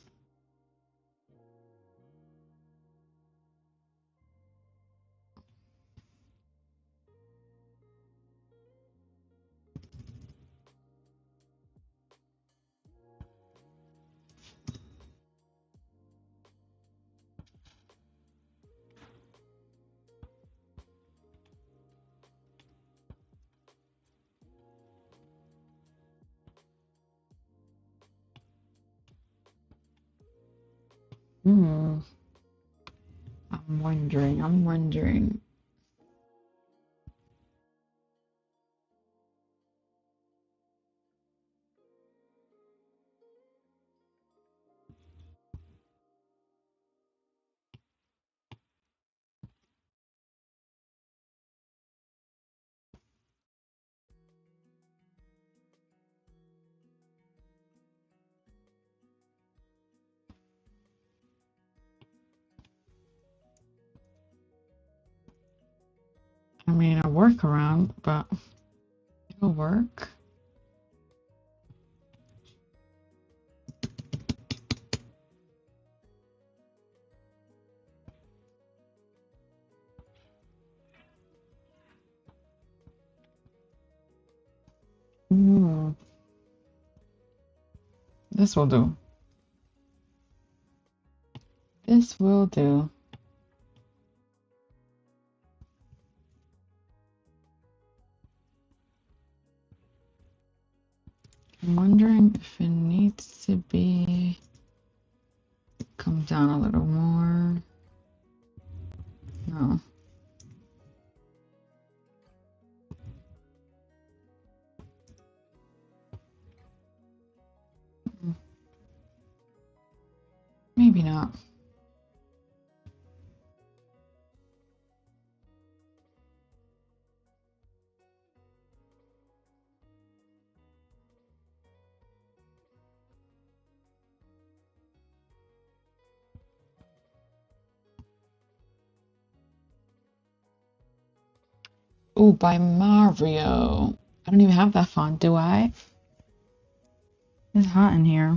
Hmm. I'm wondering. I mean, a workaround, but it'll work. Hmm. This will do. This will do. I'm wondering if it needs to be come down a little more. No. Maybe not. Oh, by Mario. I don't even have that font, do I? It's hot in here.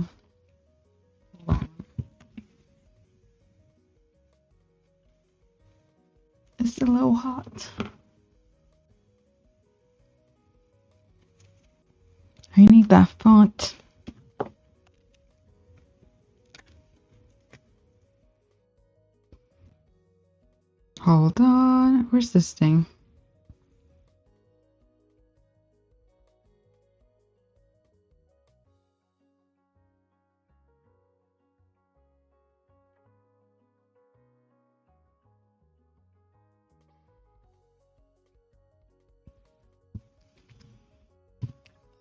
It's a little hot. I need that font. Hold on. Where's this thing?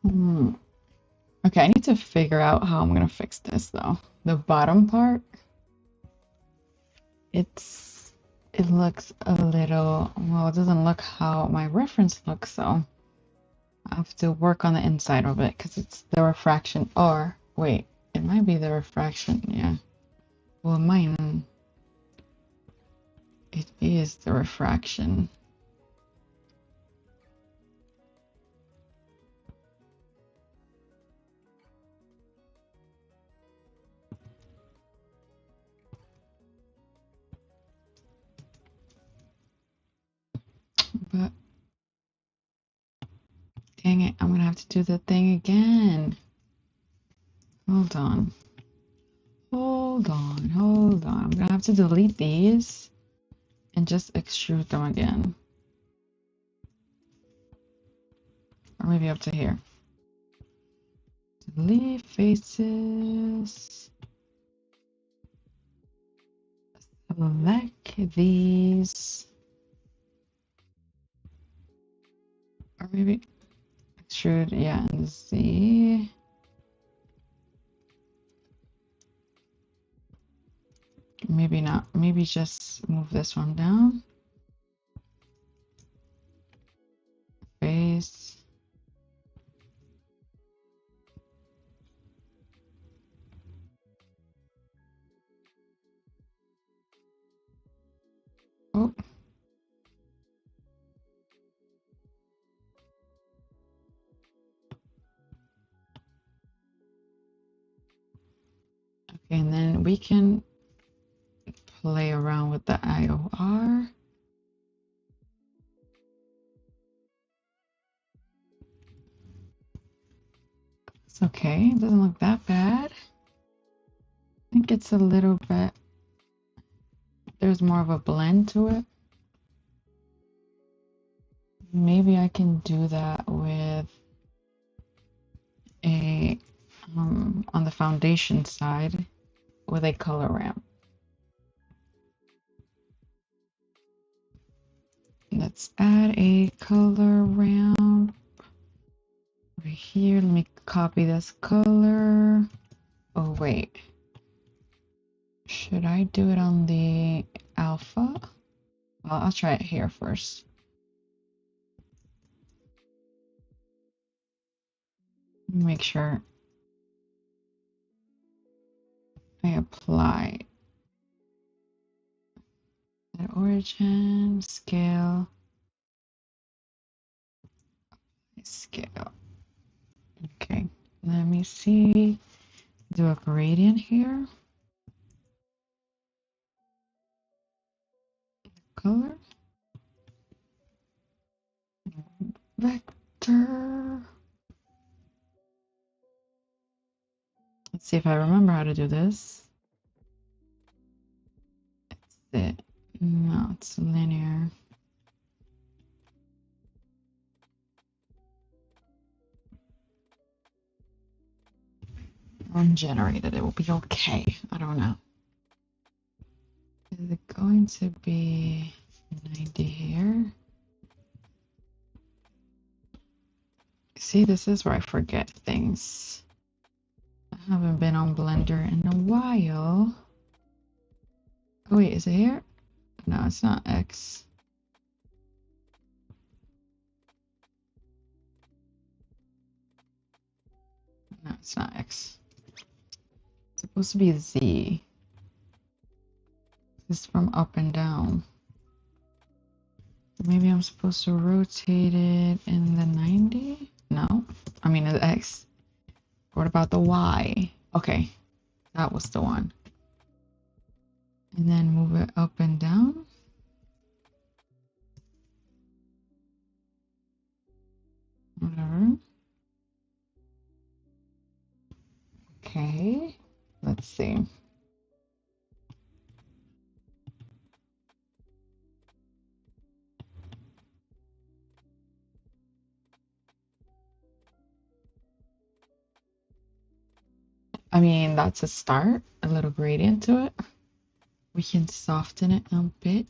Hmm. Okay, I need to figure out how I'm gonna fix this though. The bottom part, it looks a little, well, it doesn't look how my reference looks, so I have to work on the inside of it because it's the refraction. Or wait, it might be the refraction, yeah. Well, mine, it is the refraction. But Dang it, I'm gonna have to do the thing again. Hold on. Hold on, hold on. I'm gonna have to delete these and just extrude them again. Or maybe up to here. Delete faces. Select these. Or maybe extrude, yeah, and Z. Maybe not. Maybe just move this one down. Face. Oh. Okay, and then we can play around with the IOR. It's okay. It doesn't look that bad. I think it's a little bit, there's more of a blend to it. Maybe I can do that with a, on the foundation side with a color ramp. Let's add a color ramp right here. Let me copy this color. Oh, wait. Should I do it on the alpha? Well, I'll try it here first. Make sure I apply the origin, scale, scale. Okay, let me see. Do a gradient here. Color. Vector. Let's see if I remember how to do this. It's it. No, it's linear. Ungenerated. It will be okay. I don't know. Is it going to be 90 here? See, this is where I forget things. I haven't been on Blender in a while. Oh wait, is it here? No, it's not X. No, it's not X. It's supposed to be Z. This is from up and down. Maybe I'm supposed to rotate it in the 90? No, I mean the X. What about the Y? Okay, that was the one. And then move it up and down. Whatever. Okay, let's see. I mean, that's a start, a little gradient to it. We can soften it a bit.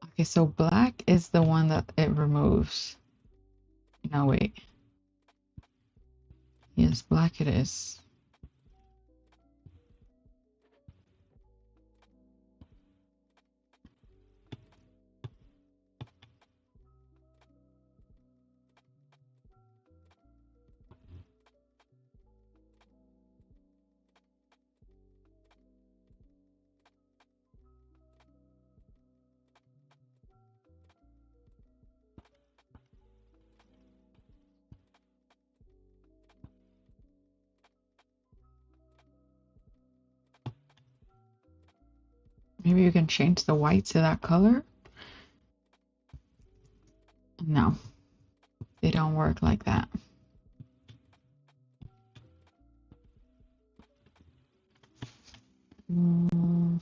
Okay, so black is the one that it removes. No, wait. Yes, black it is. Maybe you can change the white to that color. No, they don't work like that. Maybe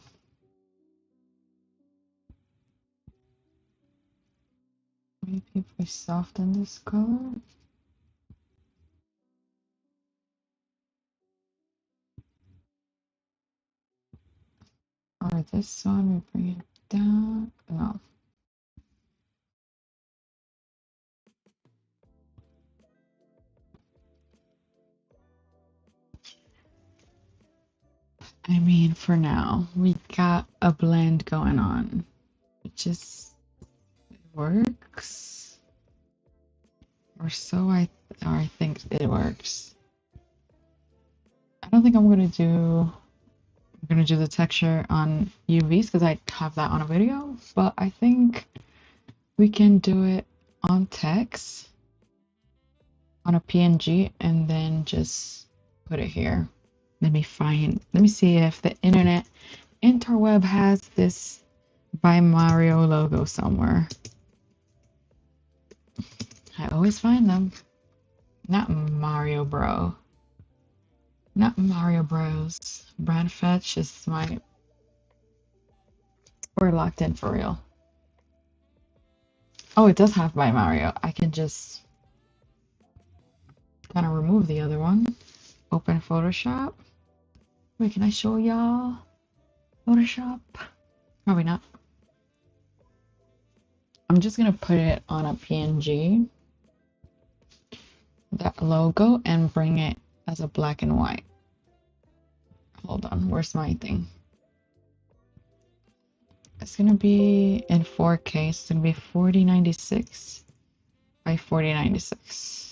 if we soften this color. Or this one, we bring it down. No. I mean, for now, we got a blend going on. It just works. Or so I think it works. I don't think I'm gonna do the texture on UVs because I have that on a video, but I think we can do it on text on a PNG and then just put it here. Let me see if the interweb has this by Mario logo somewhere. I always find them. Not Mario Bro. Not Mario Bros. Brand Fetch is we're locked in for real. Oh, it does have by Mario. I can just kind of remove the other one. Open Photoshop. Wait, can I show y'all Photoshop? Probably not. I'm just gonna put it on a PNG, that logo, and bring it as a black and white. Hold on, where's my thing? It's gonna be in 4K. It's gonna be 4096 by 4096.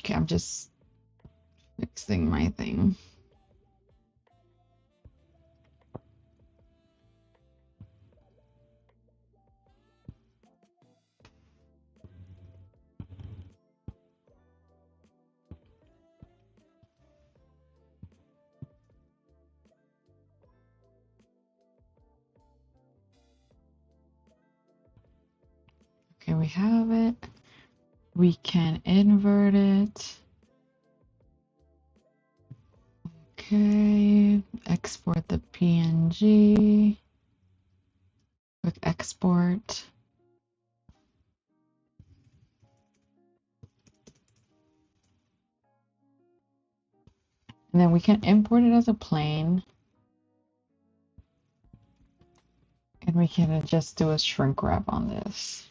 Okay, I'm just fixing my thing. Okay, we have it. We can invert it. Okay, export the PNG. Quick export. And then we can import it as a plane. And we can just do a shrink wrap on this.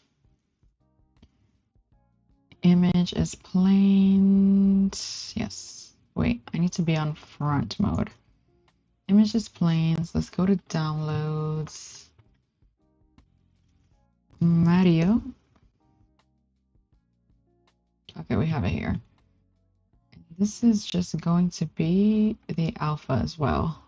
Image is plain. Yes. Wait, I need to be on front mode. Image is planes. Let's go to downloads. Mario. Okay, we have it here. This is just going to be the alpha as well.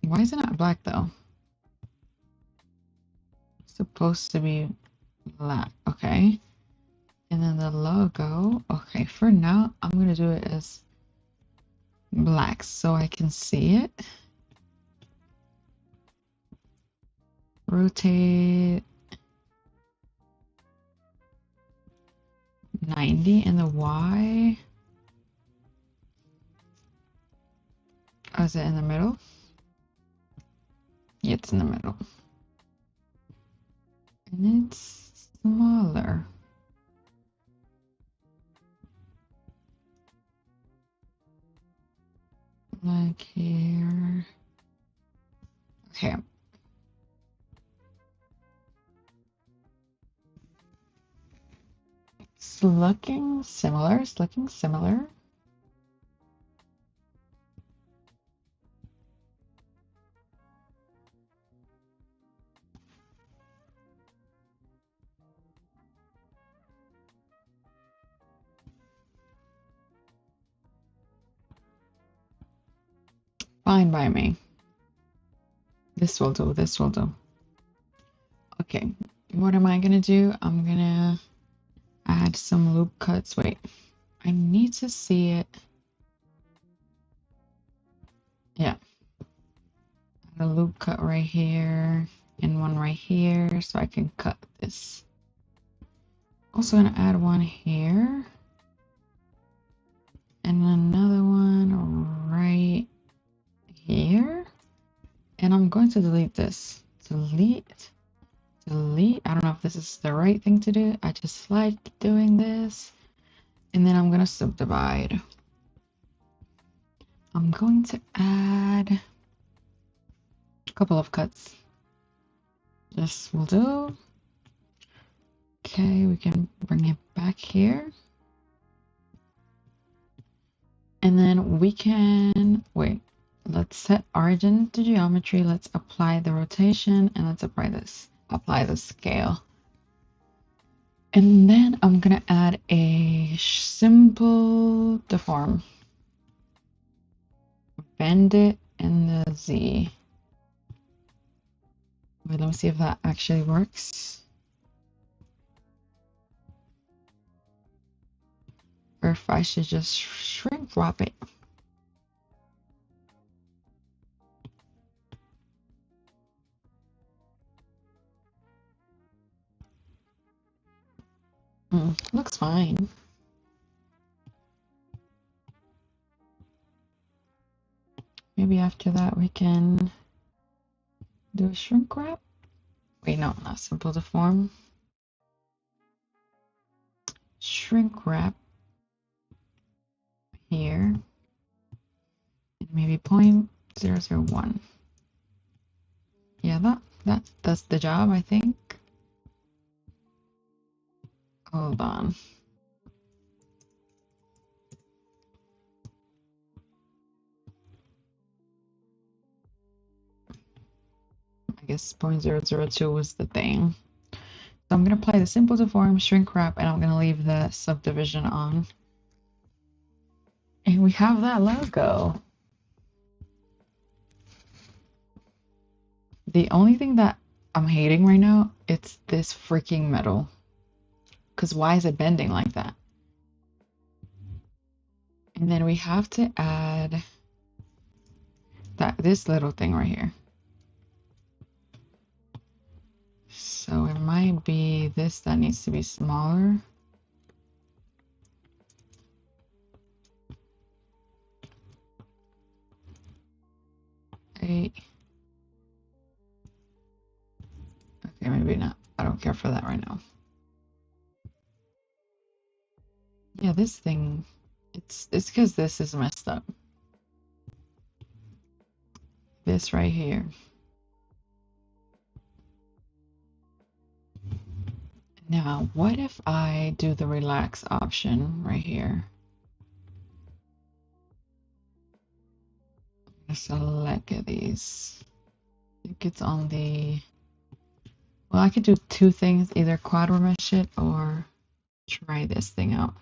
Why is it not black though? It's supposed to be black. Okay. And then the logo. Okay, for now, I'm gonna do it as black so I can see it. Rotate 90 and the Y. Oh, is it in the middle? Yeah, it's in the middle. And it's smaller. Like here. Okay. It's looking similar. It's looking similar. Fine by me. This will do, this will do. Okay, what am I gonna do? I'm gonna add some loop cuts. Wait, I need to see it. Yeah, add a loop cut right here and one right here so I can cut this. Also gonna add one here and another one right here. And I'm going to delete this. Delete. Delete. I don't know if this is the right thing to do. I just like doing this. And then I'm gonna subdivide. I'm going to add a couple of cuts. This will do. Okay, we can bring it back here. And then we can, wait, let's set origin to geometry. Let's apply the rotation and let's apply the scale. And then I'm gonna add a simple deform. Bend it in the Z. Wait, let me see if that actually works. Or if I should just shrink wrap it. Looks fine. Maybe after that we can do a shrink wrap. Wait, no, not simple deform. Shrink wrap here. And maybe 0.001. Yeah, that's the job, I think. Hold on. I guess 0.002 was the thing. So I'm going to apply the simple deform, shrink wrap, and I'm going to leave the subdivision on. And we have that logo. The only thing that I'm hating right now, it's this freaking metal. Because why is it bending like that? And then we have to add this little thing right here. So it might be this that needs to be smaller. Okay, maybe not. I don't care for that right now. Yeah, this thing, it's because this is messed up. This right here. Now, what if I do the relax option right here? Select these. I think it's on the, well, I could do two things, either quad mesh it or try this thing out.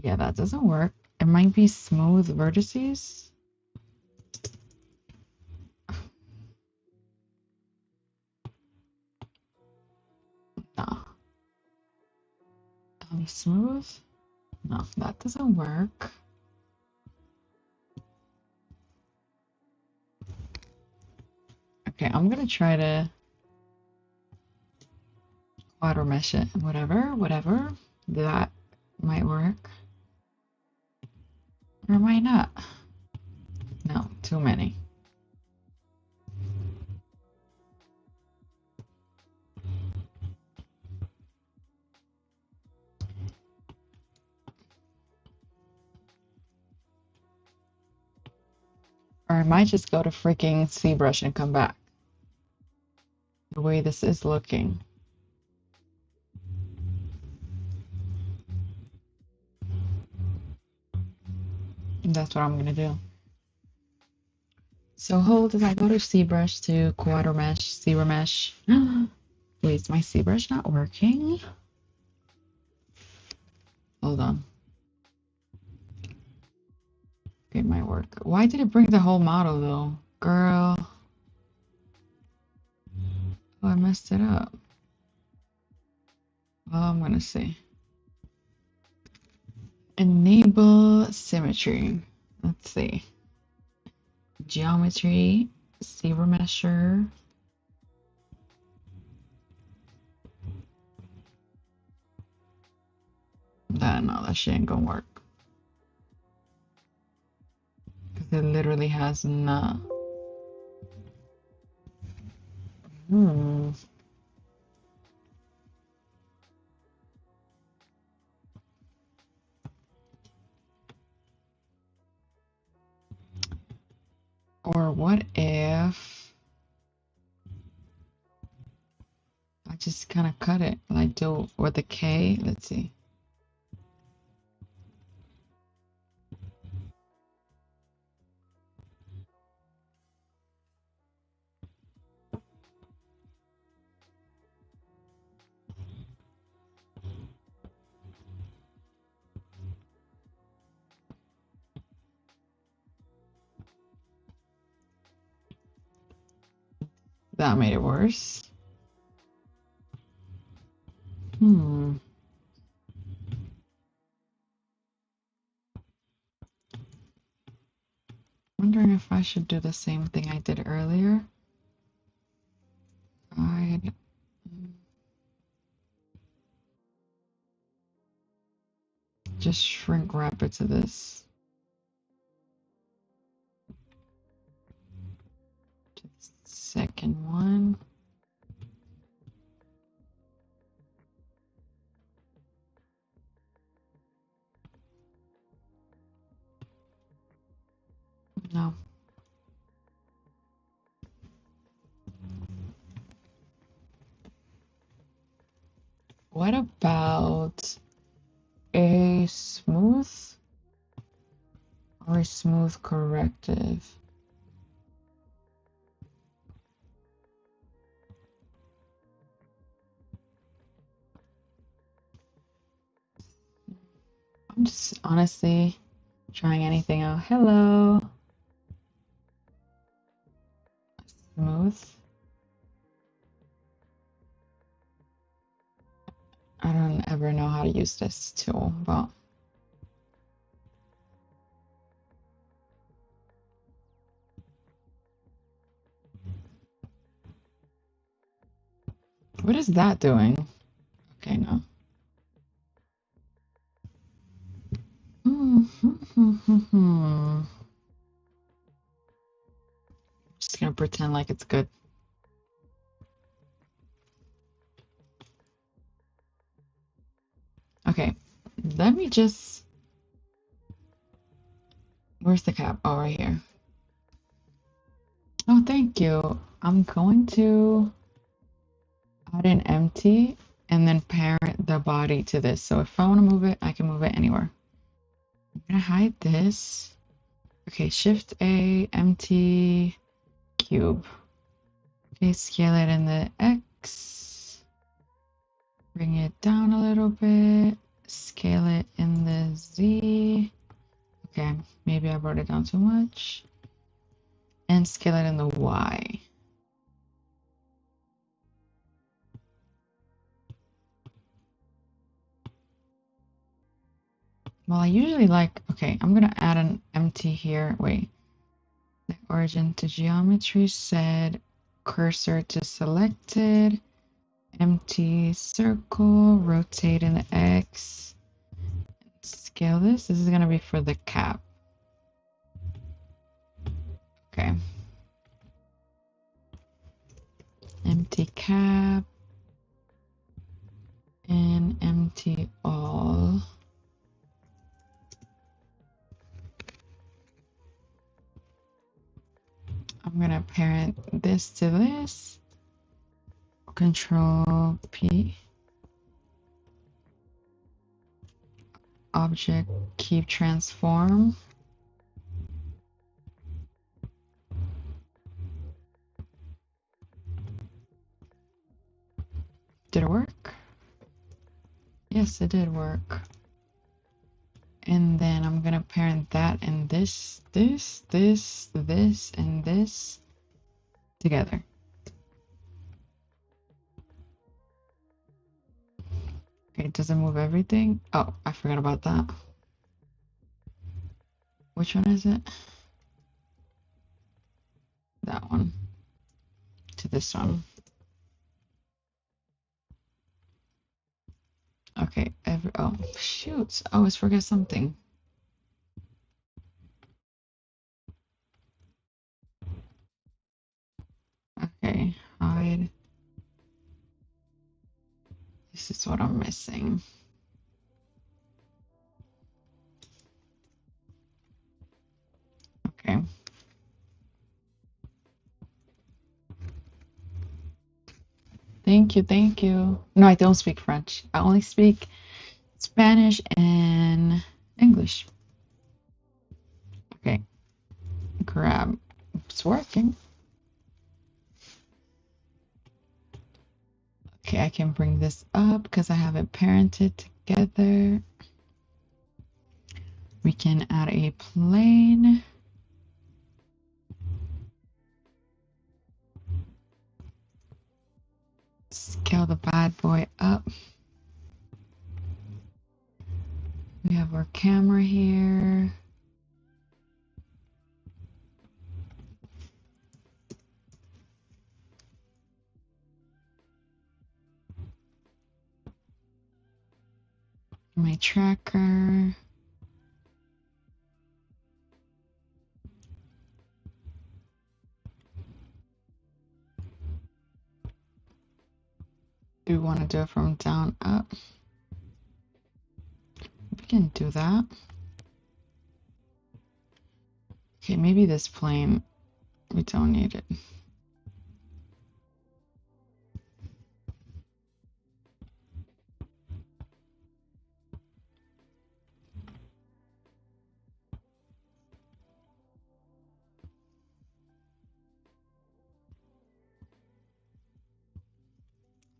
Yeah, that doesn't work. It might be smooth vertices. No. Smooth? No, that doesn't work. Okay, I'm gonna try to quad mesh it. Whatever. That might work. Or might not. No, too many. Or I might just go to freaking ZBrush and come back. The way this is looking. And that's what I'm gonna do. So hold as I go to ZBrush to quad mesh, ZBrush. Wait, is my ZBrush not working? Hold on. Okay, it might work. Why did it bring the whole model though? Girl. Oh, I messed it up. Well, I'm gonna see. Enable symmetry. Let's see. Geometry, saber-mesher. No, that shit ain't gonna work. Because it literally has no. Or what if I just kind of cut it like do with a K? Let's see. That made it worse. Wondering if I should do the same thing I did earlier. I'd just shrink wrap it to this. To the second one. No. What about a smooth or a smooth corrective? I'm just honestly trying anything out. Hello. Smooth. I don't ever know how to use this tool, but what is that doing? Okay, no. Just gonna pretend like it's good. Okay, let me just. Where's the cap? Oh, right here. Oh, thank you. I'm going to add an empty and then parent the body to this. So if I want to move it, I can move it anywhere. I'm gonna hide this. Okay, Shift A, empty, cube. Okay, scale it in the X. Bring it down a little bit. Scale it in the Z. Okay, maybe I brought it down too much. And scale it in the Y. Well, I usually like, okay, I'm gonna add an empty here. Wait, the origin to geometry, set cursor to selected, empty circle, rotate in the X, scale this. This is gonna be for the cap. Okay. Empty cap and empty all. I'm gonna parent this to this. Control P. Object keep transform. Did it work? Yes, it did work. And then I'm gonna parent that and this this, and this together. Okay, does it move everything? Oh, I forgot about that. Which one is it? That one. To this one. Okay, oh, shoot. I always forget something. Okay, hide. This is what I'm missing. Okay. Thank you, thank you. No, I don't speak French. I only speak Spanish and English. Okay, grab. It's working. Okay, I can bring this up because I have it parented together. We can add a plane. Scale the bad boy up. We have our camera here. My tracker. Do we want to do it from down up? We can do that. Okay, maybe this plane, we don't need it.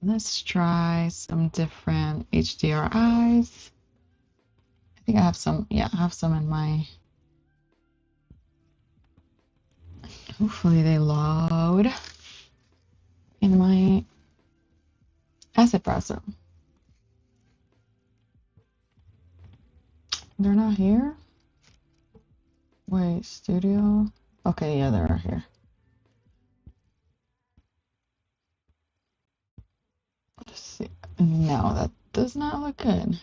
Let's try some different HDRIs. I think I have some, yeah, I have some in my, hopefully they load in my asset browser. They're not here? Wait, studio? Okay, yeah, they're here. Let's see. No, that does not look good.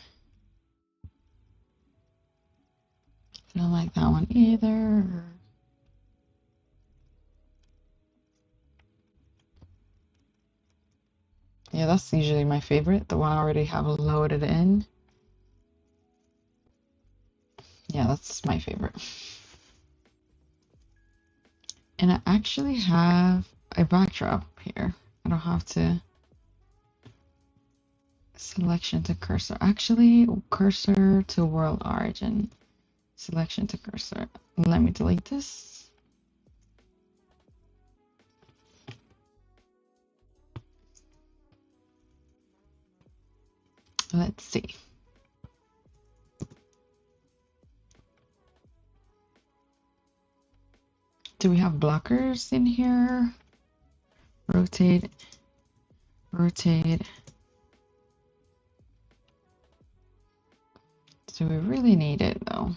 I don't like that one either. Yeah, that's usually my favorite. The one I already have loaded in. Yeah, that's my favorite. And I actually have a backdrop here. I don't have to selection to cursor. Actually, cursor to world origin. Selection to cursor. Let me delete this. Let's see. Do we have blockers in here? Rotate, rotate. Do we really need it though?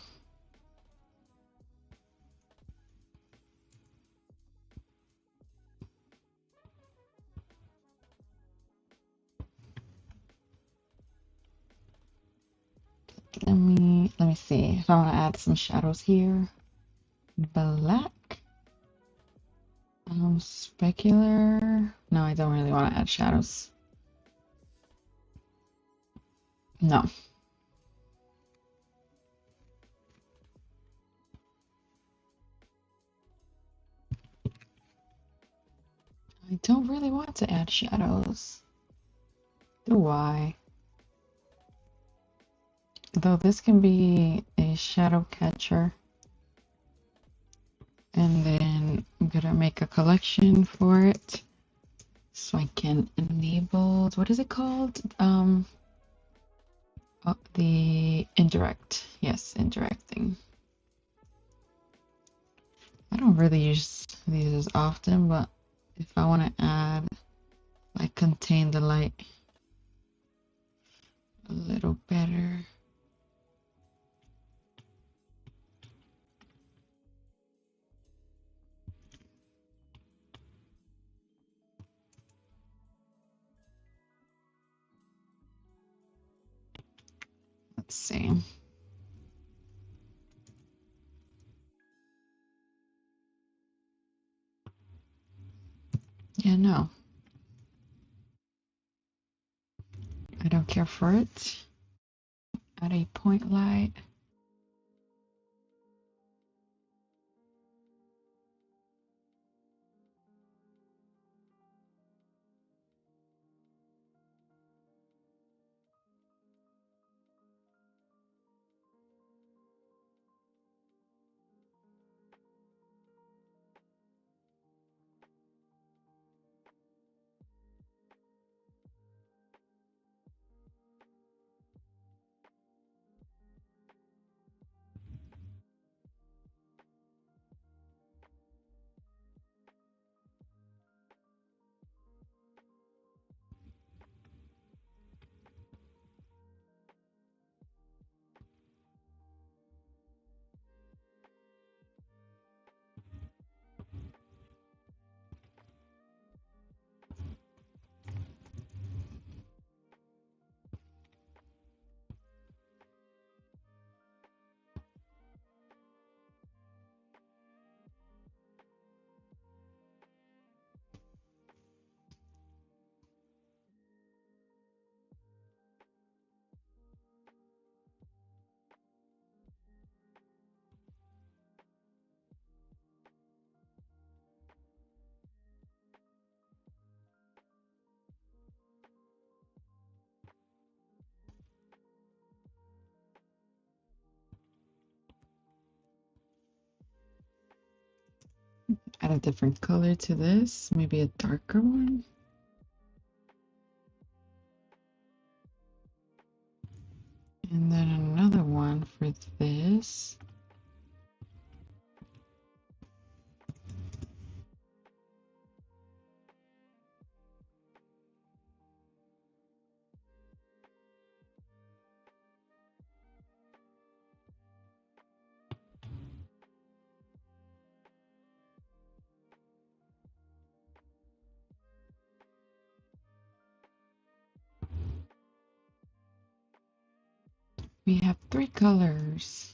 Let me see if I want to add some shadows here. Black. Specular. No, I don't really want to add shadows. No. I don't really want to add shadows. Do I? Though this can be a shadow catcher. And then I'm gonna make a collection for it. So I can enable, what is it called? The indirect. Yes, indirecting. don't really use these as often, but if I want to add, like, contain the light a little better. Let's see. Yeah, no, I don't care for it. Add a point light. Add a different color to this, maybe a darker one. And then another one for this. We have 3 colors.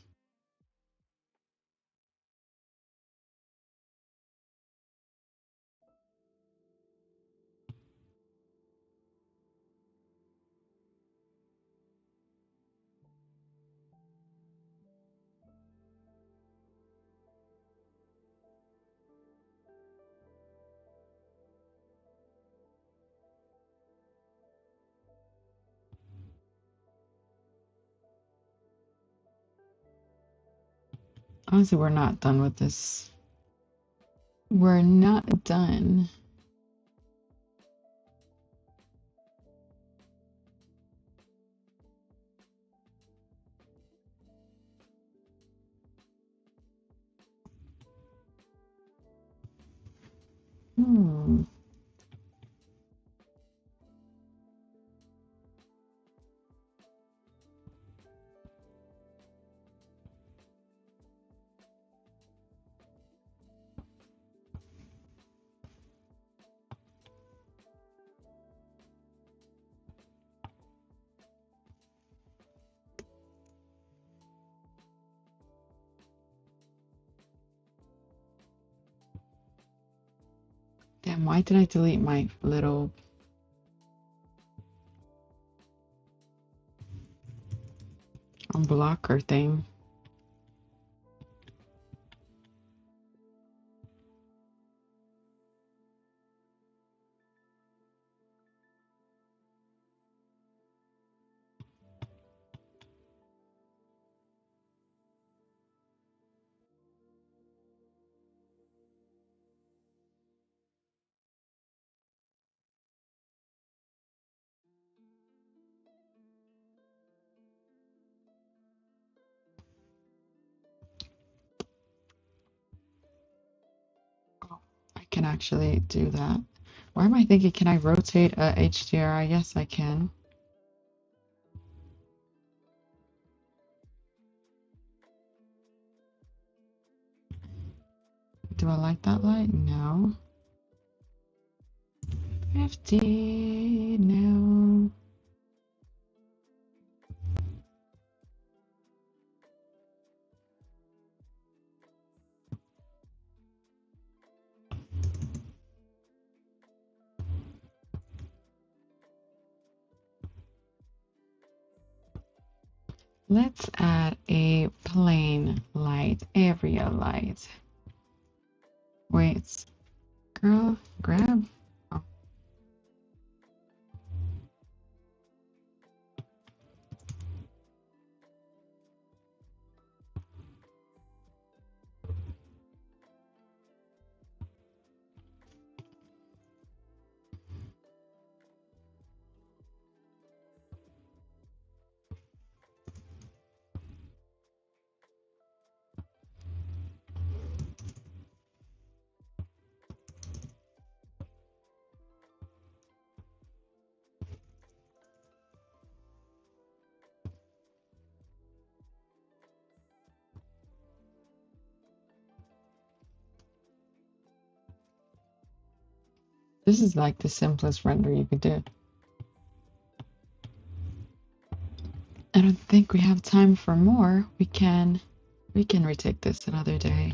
Honestly, we're not done with this. We're not done. Hmm. Damn, why did I delete my little blocker thing? can actually do that. Why am I thinking, can I rotate a HDRI? Yes, I can. Do I like that light? No. 50, no. Let's add a plain light, area light. Wait, girl, grab. Oh. This is like the simplest render you could do. I don't think we have time for more. We can retake this another day.